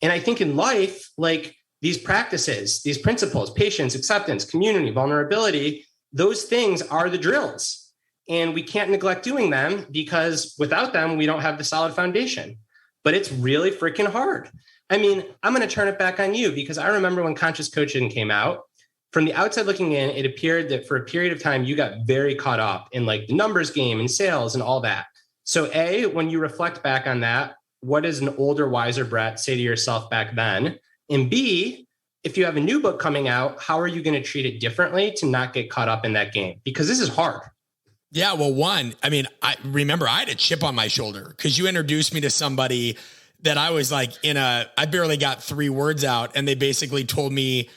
And I think in life, like these practices, these principles, patience, acceptance, community, vulnerability, those things are the drills. And we can't neglect doing them because without them, we don't have the solid foundation. But it's really freaking hard. I mean, I'm going to turn it back on you because I remember when conscious coaching came out, from the outside looking in, it appeared that for a period of time, you got very caught up in like the numbers game and sales and all that. So A, when you reflect back on that, what does an older, wiser Brett say to yourself back then? And B, if you have a new book coming out, how are you going to treat it differently to not get caught up in that game? Because this is hard. Yeah. Well, one, I mean, I remember I had a chip on my shoulder because you introduced me to somebody that I was like I barely got 3 words out and they basically told me,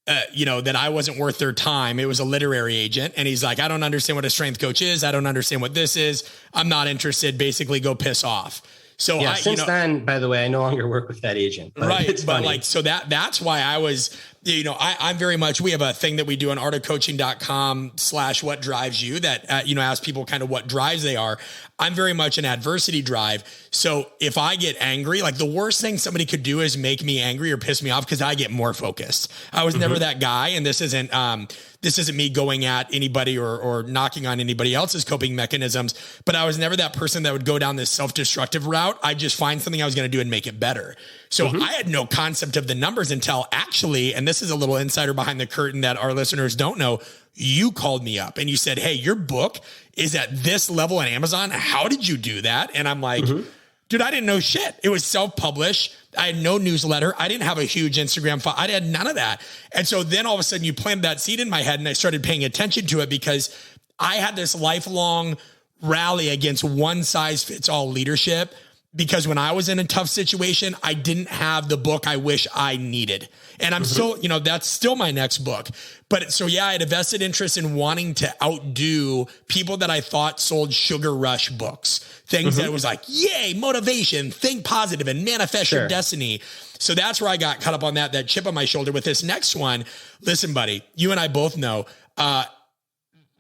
that I wasn't worth their time. It was a literary agent. And he's like, I don't understand what a strength coach is. I don't understand what this is. I'm not interested. Basically go piss off. So yeah, since then, by the way, I no longer work with that agent. But right. It's but funny. like, so that's why I was, I'm very much, we have a thing that we do on artofcoaching.com/what drives you that, ask people kind of what drives they are. I'm very much an adversity drive. So if I get angry, like the worst thing somebody could do is make me angry or piss me off because I get more focused. I was never that guy. And this isn't me going at anybody or knocking on anybody else's coping mechanisms, but I was never that person that would go down this self-destructive route. I just find something I was going to do and make it better. So I had no concept of the numbers until actually, and this is a little insider behind the curtain that our listeners don't know, you called me up and you said, hey, your book is at this level on Amazon. How did you do that? And I'm like, dude, I didn't know shit. It was self-published. I had no newsletter. I didn't have a huge Instagram file. I had none of that. And so then all of a sudden you planted that seed in my head and I started paying attention to it because I had this lifelong rally against one size fits all leadership. Because when I was in a tough situation, I didn't have the book I wish I needed. And I'm still, that's still my next book. But so, yeah, I had a vested interest in wanting to outdo people that I thought sold sugar rush books, things that was like, yay, motivation, think positive and manifest your destiny. So that's where I got caught up on that chip on my shoulder with this next one. Listen, buddy, you and I both know,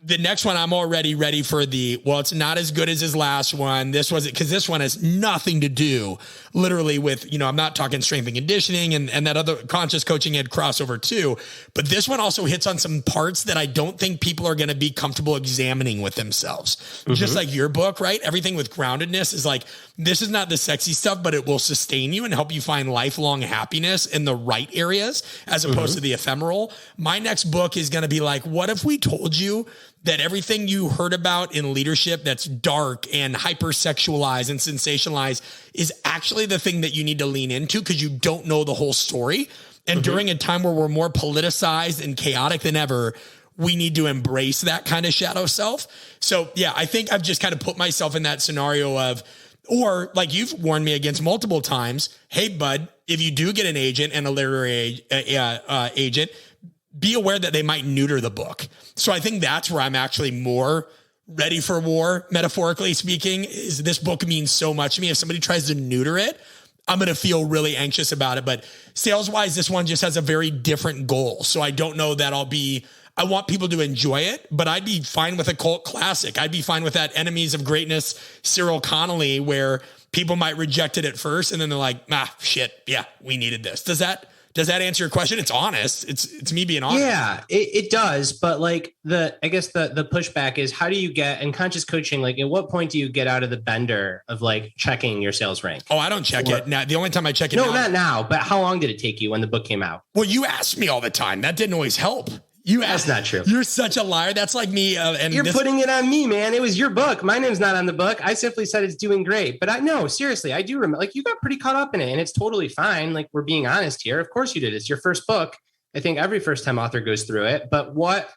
the next one, I'm already ready for it's not as good as his last one. This one has nothing to do literally with, I'm not talking strength and conditioning and that other conscious coaching had crossover too. But this one also hits on some parts that I don't think people are going to be comfortable examining with themselves. Just like your book, right? Everything with groundedness is like, this is not the sexy stuff, but it will sustain you and help you find lifelong happiness in the right areas as opposed to the ephemeral. My next book is going to be like, what if we told you that everything you heard about in leadership that's dark and hypersexualized and sensationalized is actually the thing that you need to lean into because you don't know the whole story. And during a time where we're more politicized and chaotic than ever, we need to embrace that kind of shadow self. So yeah, I think I've just kind of put myself in that scenario of, or like you've warned me against multiple times, hey bud, if you do get an agent and a literary agent, be aware that they might neuter the book. So I think that's where I'm actually more ready for war, metaphorically speaking, is this book means so much to me. If somebody tries to neuter it, I'm going to feel really anxious about it. But sales wise, this one just has a very different goal. So I don't know that I want people to enjoy it, but I'd be fine with a cult classic. I'd be fine with that Enemies of Greatness, Cyril Connolly, where people might reject it at first. And then they're like, shit. Yeah, we needed this. Does that answer your question? It's honest. It's me being honest. Yeah, it does. But like I guess the pushback is how do you get in conscious coaching? Like at what point do you get out of the bender of like checking your sales rank? Oh, I don't check it now. The only time I check it. No, not now. But how long did it take you when the book came out? Well, you asked me all the time. That didn't always help. That's not true. You're such a liar. That's like me. And you're putting it on me, man. It was your book. My name's not on the book. I simply said it's doing great. But seriously, I do remember, like you got pretty caught up in it and it's totally fine. Like we're being honest here. Of course you did. It's your first book. I think every first time author goes through it. But what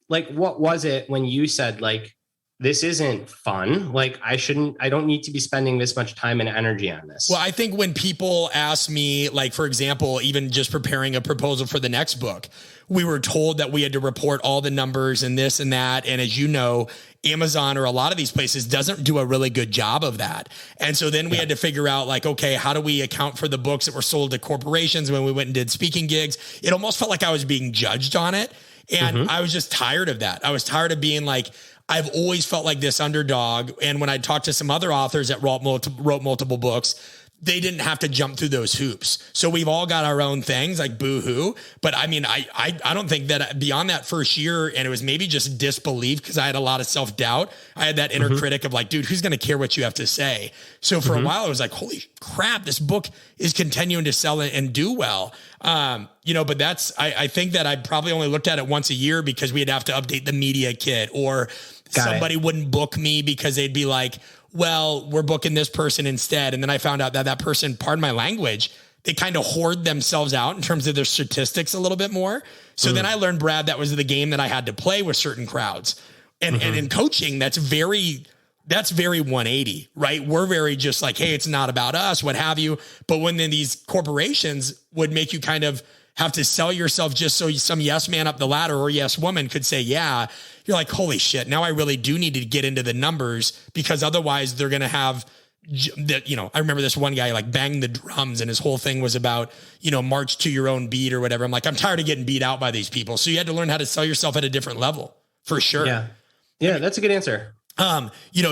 was it when you said like, this isn't fun. Like I don't need to be spending this much time and energy on this. Well, I think when people ask me, like, for example, even just preparing a proposal for the next book, we were told that we had to report all the numbers and this and that. And as you know, Amazon or a lot of these places doesn't do a really good job of that. And so then we had to figure out like, okay, how do we account for the books that were sold to corporations when we went and did speaking gigs? It almost felt like I was being judged on it. And I was just tired of that. I was tired of being like, I've always felt like this underdog. And when I talked to some other authors that wrote multiple books, they didn't have to jump through those hoops. So we've all got our own things, like boo-hoo. But I mean, I don't think that beyond that first year, and it was maybe just disbelief because I had a lot of self-doubt. I had that inner critic of like, dude, who's going to care what you have to say? So for a while, I was like, holy crap, this book is continuing to sell it and do well. But that's, I think that I probably only looked at it once a year because we'd have to update the media kit, or somebody wouldn't book me because they'd be like, well, we're booking this person instead. And then I found out that person, pardon my language, they kind of hoard themselves out in terms of their statistics a little bit more. So then I learned, Brad, that was the game that I had to play with certain crowds. And in coaching, that's very 180, right? We're very just like, hey, it's not about us, what have you. But when then these corporations would make you kind of have to sell yourself just so some yes man up the ladder or yes woman could say, yeah, you're like, holy shit, now I really do need to get into the numbers, because otherwise they're going to have that. I remember this one guy like banged the drums and his whole thing was about, march to your own beat or whatever. I'm like, I'm tired of getting beat out by these people. So you had to learn how to sell yourself at a different level for sure. Yeah. That's a good answer.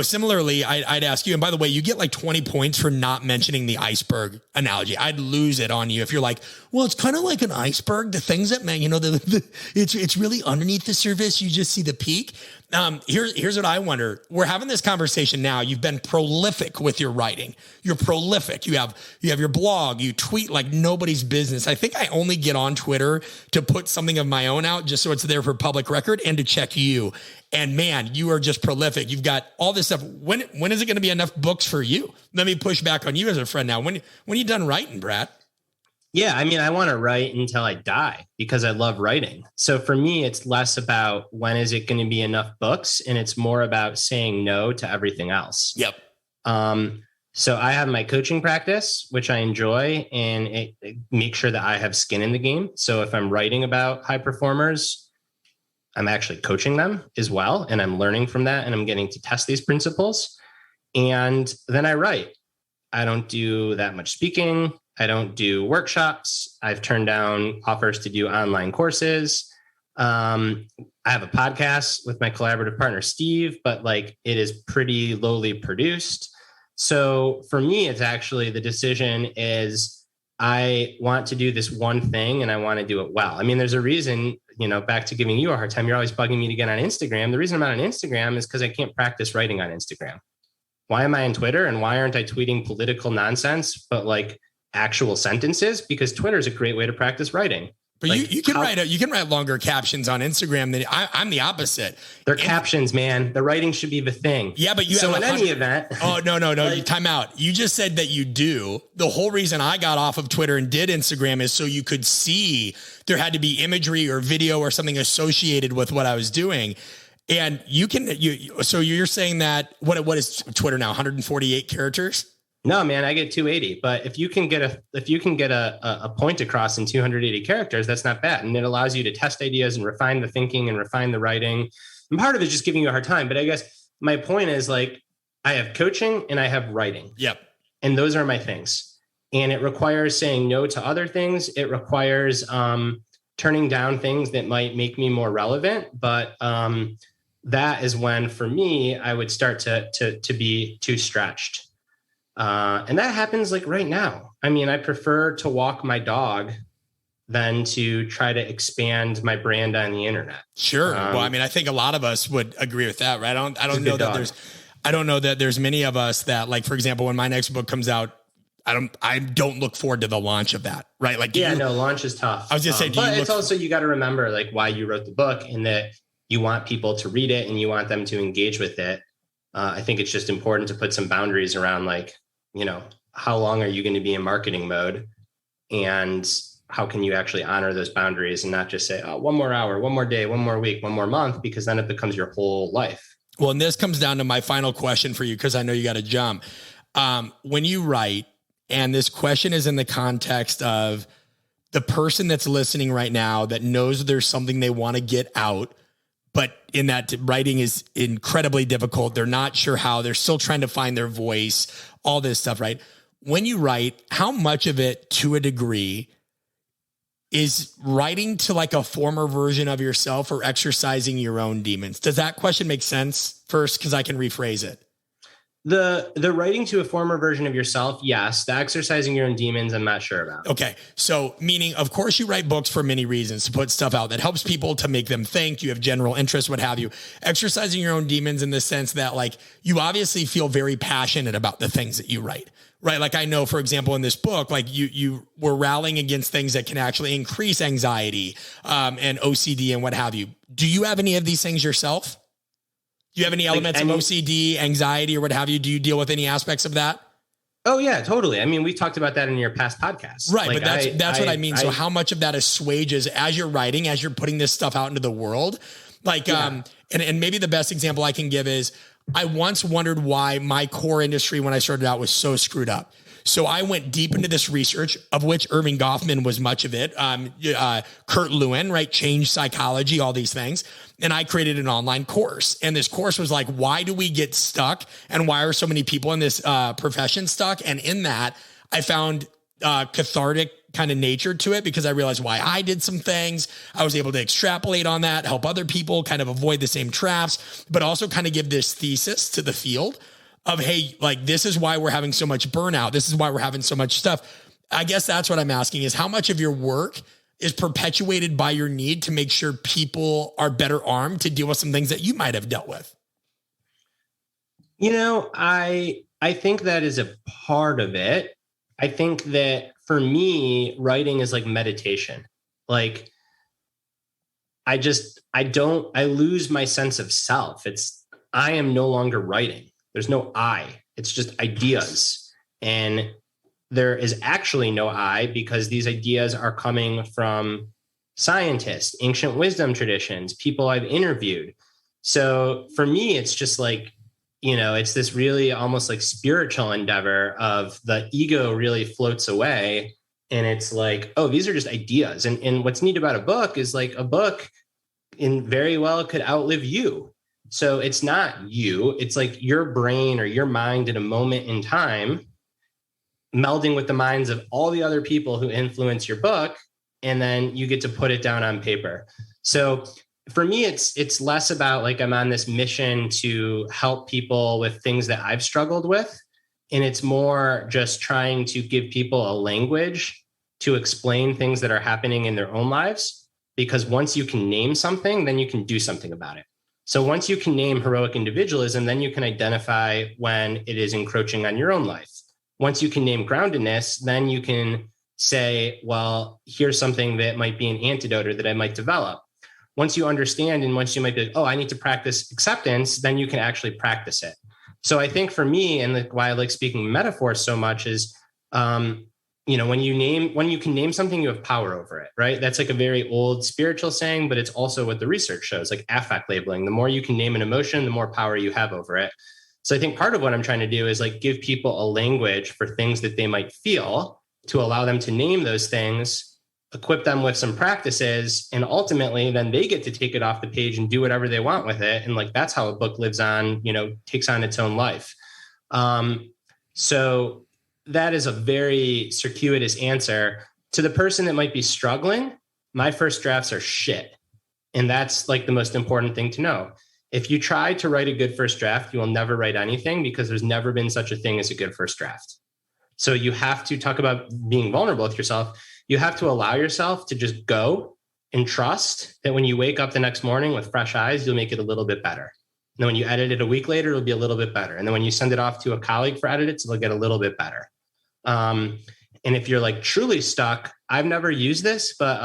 Similarly, I'd ask you, and by the way, you get like 20 points for not mentioning the iceberg analogy. I'd lose it on you if you're like, well, it's kind of like an iceberg. The things that, man, it's really underneath the surface. You just see the peak. Here's what I wonder. We're having this conversation now. You've been prolific with your writing. You're prolific. You have your blog. You tweet like nobody's business. I think I only get on Twitter to put something of my own out just so it's there for public record and to check you. And man, you are just prolific. You've got all this stuff. When is it going to be enough books for you? Let me push back on you as a friend now. When are you done writing, Brad? Yeah, I mean, I want to write until I die because I love writing. So for me, it's less about when is it going to be enough books, and it's more about saying no to everything else. Yep. So I have my coaching practice, which I enjoy, and it makes sure that I have skin in the game. So if I'm writing about high performers, I'm actually coaching them as well, and I'm learning from that, and I'm getting to test these principles. And then I write. I don't do that much speaking. I don't do workshops. I've turned down offers to do online courses. I have a podcast with my collaborative partner, Steve, but like it is pretty lowly produced. So for me, it's actually the decision is I want to do this one thing and I want to do it well. I mean, there's a reason, back to giving you a hard time, you're always bugging me to get on Instagram. The reason I'm not on Instagram is because I can't practice writing on Instagram. Why am I on Twitter? And why aren't I tweeting political nonsense, but like actual sentences? Because Twitter is a great way to practice writing. But like you can write longer captions on Instagram than I'm the opposite. They're captions, man. The writing should be the thing. Yeah, but so in any event. Oh, no. Like, time out. You just said that you do. The whole reason I got off of Twitter and did Instagram is so you could see there had to be imagery or video or something associated with what I was doing. And so you're saying that what is Twitter now? 148 characters? No, man, I get 280. But if you can get a point across in 280 characters, that's not bad. And it allows you to test ideas and refine the thinking and refine the writing. And part of it is just giving you a hard time. But I guess my point is like, I have coaching and I have writing. Yep. And those are my things. And it requires saying no to other things. It requires turning down things that might make me more relevant. But that is when, for me, I would start to be too stretched. And that happens like right now. I mean, I prefer to walk my dog than to try to expand my brand on the internet. Sure. Well, I mean, I think a lot of us would agree with that, right? I don't know that there's many of us that, like, for example, when my next book comes out, I don't look forward to the launch of that, right? Like, launch is tough. I was just saying, but it's also, you got to remember like why you wrote the book and that you want people to read it and you want them to engage with it. I think it's just important to put some boundaries around like, how long are you going to be in marketing mode and how can you actually honor those boundaries and not just say, oh, 1 more hour, 1 more day, 1 more week, 1 more month, because then it becomes your whole life. Well, and this comes down to my final question for you, because I know you got to jump. When you write, and this question is in the context of the person that's listening right now that knows there's something they want to get out, but in that writing is incredibly difficult. They're not sure how, they're still trying to find their voice, all this stuff, right? When you write, how much of it to a degree is writing to like a former version of yourself or exercising your own demons? Does that question make sense first? Because I can rephrase it. The writing to a former version of yourself, yes. The exercising your own demons, I'm not sure about. Okay. So meaning, of course, you write books for many reasons, to put stuff out that helps people, to make them think, you have general interest, what have you. Exercising your own demons in the sense that like you obviously feel very passionate about the things that you write, right? Like I know, for example, in this book, like you were rallying against things that can actually increase anxiety and OCD and what have you. Do you have any of these things yourself? Do you have any elements of OCD, anxiety, or what have you? Do you deal with any aspects of that? Oh yeah, totally. I mean, we talked about that in your past podcasts. Right. Like but that's what I mean. So how much of that assuages as you're writing, as you're putting this stuff out into the world? Like, and maybe the best example I can give is I once wondered why my core industry when I started out was so screwed up. So I went deep into this research, of which Irving Goffman was much of it. Kurt Lewin, right? Change psychology, all these things. And I created an online course. And this course was like, why do we get stuck? And why are so many people in this profession stuck? And in that, I found cathartic kind of nature to it because I realized why I did some things. I was able to extrapolate on that, help other people kind of avoid the same traps, but also kind of give this thesis to the field of, hey, like, this is why we're having so much burnout. This is why we're having so much stuff. I guess that's what I'm asking is how much of your work is perpetuated by your need to make sure people are better armed to deal with some things that you might have dealt with? You know, I think that is a part of it. I think that for me, writing is like meditation. Like I lose my sense of self. I am no longer writing. There's no I, it's just ideas. And there is actually no I because these ideas are coming from scientists, ancient wisdom traditions, people I've interviewed. So for me, it's just like, you know, it's this really almost like spiritual endeavor of the ego really floats away. And it's like, oh, these are just ideas. And what's neat about a book is like a book very well could outlive you. So it's not you, it's like your brain or your mind at a moment in time, melding with the minds of all the other people who influence your book. And then you get to put it down on paper. So for me, it's less about like, I'm on this mission to help people with things that I've struggled with. And it's more just trying to give people a language to explain things that are happening in their own lives. Because once you can name something, then you can do something about it. So once you can name heroic individualism, then you can identify when it is encroaching on your own life. Once you can name groundedness, then you can say, well, here's something that might be an antidote or that I might develop. Once you understand and once you might be like, oh, I need to practice acceptance, then you can actually practice it. So I think for me, and why I like speaking metaphors so much is, you know, when you can name something, you have power over it, right? That's like a very old spiritual saying, but it's also what the research shows, like affect labeling. The more you can name an emotion, the more power you have over it. So I think part of what I'm trying to do is like give people a language for things that they might feel to allow them to name those things, equip them with some practices, and ultimately then they get to take it off the page and do whatever they want with it. And like, that's how a book lives on, you know, takes on its own life. So that is a very circuitous answer. To the person that might be struggling, my first drafts are shit. And that's like the most important thing to know. If you try to write a good first draft, you will never write anything because there's never been such a thing as a good first draft. So you have to talk about being vulnerable with yourself. You have to allow yourself to just go and trust that when you wake up the next morning with fresh eyes, you'll make it a little bit better. And then when you edit it a week later, it'll be a little bit better. And then when you send it off to a colleague for edits, it'll get a little bit better. And if you're like truly stuck, I've never used this, but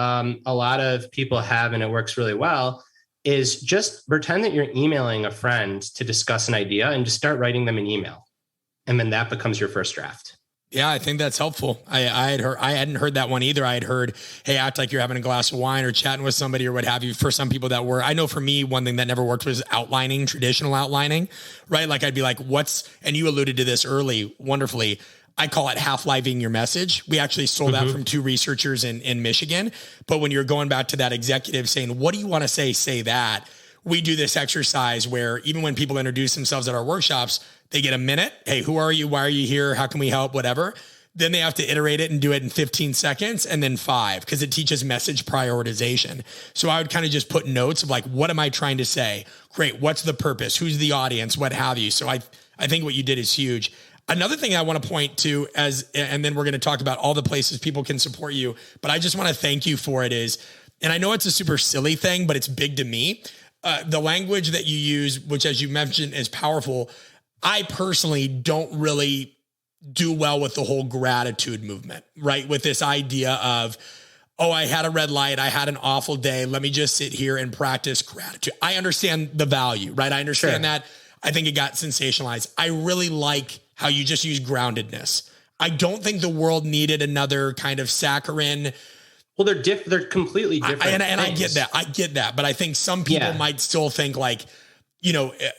a lot of people have, and it works really well, is just pretend that you're emailing a friend to discuss an idea and just start writing them an email. And then that becomes your first draft. Yeah, I think that's helpful. I hadn't heard that one either. I had heard, hey, act like you're having a glass of wine or chatting with somebody or what have you. For some people that were, I know for me, one thing that never worked was outlining, traditional outlining, right? Like I'd be like, and you alluded to this early, wonderfully. I call it half-lifing your message. We actually stole that from two researchers in Michigan. But when you're going back to that executive saying, what do you want to say that. We do this exercise where even when people introduce themselves at our workshops, they get a minute. Hey, who are you? Why are you here? How can we help? Whatever. Then they have to iterate it and do it in 15 seconds and then 5, because it teaches message prioritization. So I would kind of just put notes of like, what am I trying to say? Great. What's the purpose? Who's the audience? What have you? So I think what you did is huge. Another thing I want to point to and then we're going to talk about all the places people can support you, but I just want to thank you for it is, and I know it's a super silly thing, but it's big to me. The language that you use, which as you mentioned is powerful. I personally don't really do well with the whole gratitude movement, right? With this idea of, oh, I had a red light. I had an awful day. Let me just sit here and practice gratitude. I understand the value, right? I understand that. I think it got sensationalized. I really like how you just use groundedness. I don't think the world needed another kind of saccharine. Well, they're completely different. And I get that. But I think some people might still think like,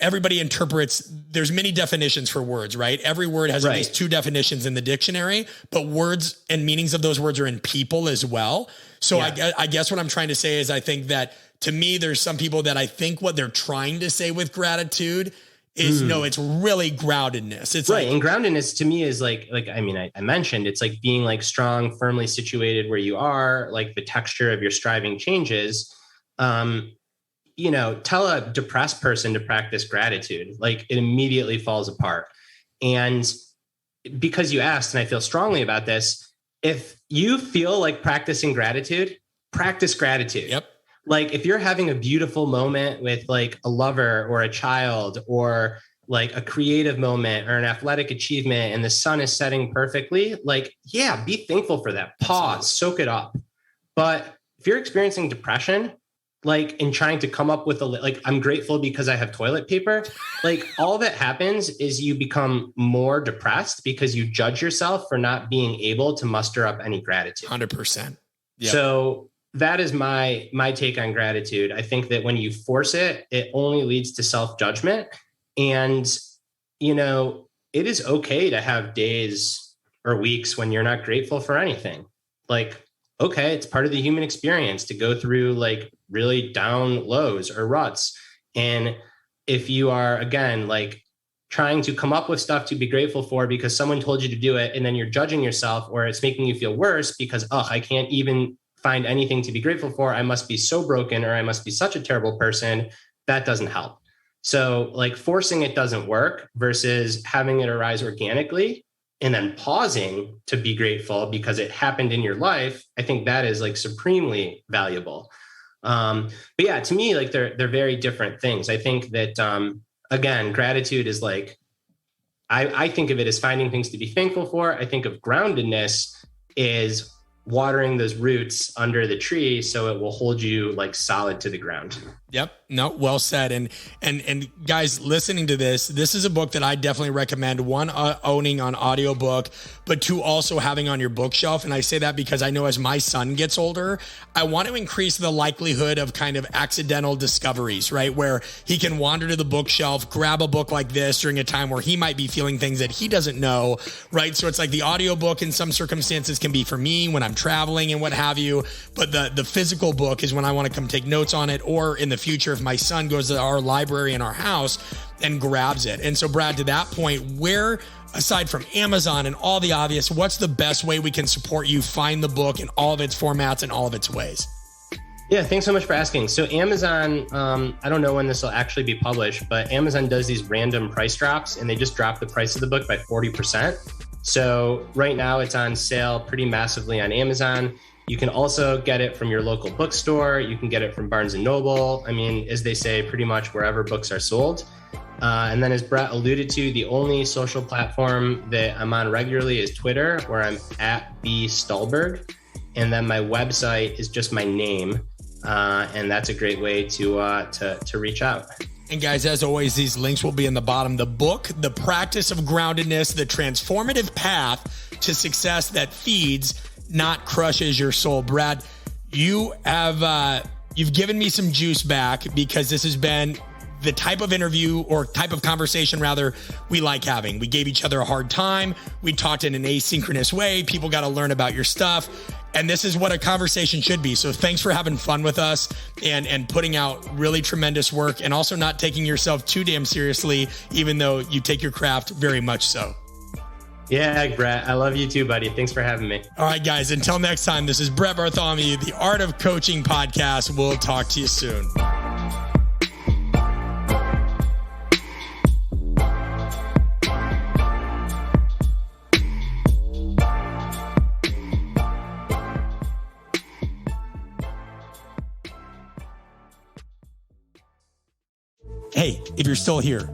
everybody interprets, there's many definitions for words, right? Every word has at least 2 definitions in the dictionary, but words and meanings of those words are in people as well. So I guess what I'm trying to say is I think that to me, there's some people that I think what they're trying to say with gratitude is no, it's really groundedness. It's right. And groundedness to me is I mentioned, it's like being like strong, firmly situated where you are, like the texture of your striving changes. Tell a depressed person to practice gratitude, like it immediately falls apart. And because you asked, and I feel strongly about this, if you feel like practicing gratitude, practice gratitude. Yep. Like if you're having a beautiful moment with like a lover or a child or like a creative moment or an athletic achievement and the sun is setting perfectly, like, yeah, be thankful for that. Pause, soak it up. But if you're experiencing depression, like in trying to come up with I'm grateful because I have toilet paper, like all that happens is you become more depressed because you judge yourself for not being able to muster up any gratitude. 100%. Yep. So that is my take on gratitude. I think that when you force it, it only leads to self-judgment. And, it is okay to have days or weeks when you're not grateful for anything. Like, okay, it's part of the human experience to go through like really down lows or ruts. And if you are, again, like trying to come up with stuff to be grateful for because someone told you to do it, and then you're judging yourself, or it's making you feel worse because, I can't even find anything to be grateful for. I must be so broken, or I must be such a terrible person. That doesn't help. So like forcing it doesn't work versus having it arise organically and then pausing to be grateful because it happened in your life. I think that is like supremely valuable. But yeah, to me, like they're very different things. I think that, again, gratitude is like, I think of it as finding things to be thankful for. I think of groundedness is watering those roots under the tree so it will hold you like solid to the ground. Yep. No, well said. And guys listening to this is a book that I definitely recommend. 1, owning on audiobook, but 2, also having on your bookshelf. And I say that because I know as my son gets older, I want to increase the likelihood of kind of accidental discoveries, right? Where he can wander to the bookshelf, grab a book like this during a time where he might be feeling things that he doesn't know, right? So it's like the audiobook in some circumstances can be for me when I'm traveling and what have you. But the physical book is when I want to come take notes on it, or in the future, if my son goes to our library in our house and grabs it. And so, Brad, to that point, where, aside from Amazon and all the obvious, what's the best way we can support you find the book in all of its formats and all of its ways? Yeah, thanks so much for asking. So Amazon, I don't know when this will actually be published, but Amazon does these random price drops, and they just dropped the price of the book by 40%. So right now it's on sale pretty massively on Amazon. You can also get it from your local bookstore. You can get it from Barnes & Noble. I mean, as they say, pretty much wherever books are sold. And then as Brett alluded to, the only social platform that I'm on regularly is Twitter, where I'm at @bstulberg. And then my website is just my name. And that's a great way to reach out. And guys, as always, these links will be in the bottom. The book, The Practice of Groundedness, the transformative path to success that feeds, not crushes your soul. Brad, you've given me some juice back, because this has been the type of interview, or type of conversation rather, we like having. We gave each other a hard time. We talked in an asynchronous way. People got to learn about your stuff. And this is what a conversation should be. So thanks for having fun with us and putting out really tremendous work, and also not taking yourself too damn seriously, even though you take your craft very much so. Yeah, Brett, I love you too, buddy. Thanks for having me. All right, guys, until next time, this is Brett Bartholomew, the Art of Coaching podcast. We'll talk to you soon. Hey, if you're still here,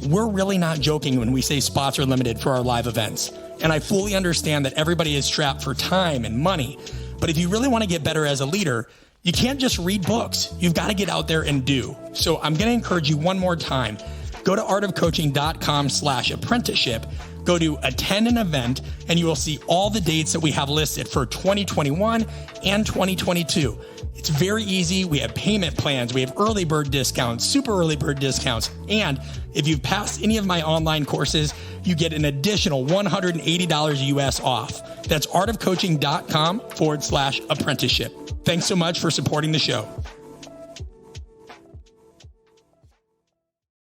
we're really not joking when we say spots are limited for our live events. And I fully understand that everybody is strapped for time and money. But if you really want to get better as a leader, you can't just read books. You've got to get out there and do. So I'm going to encourage you one more time. Go to artofcoaching.com/apprenticeship. Go to attend an event, and you will see all the dates that we have listed for 2021 and 2022. It's very easy. We have payment plans. We have early bird discounts, super early bird discounts. And if you've passed any of my online courses, you get an additional $180 US off. That's artofcoaching.com/apprenticeship. Thanks so much for supporting the show.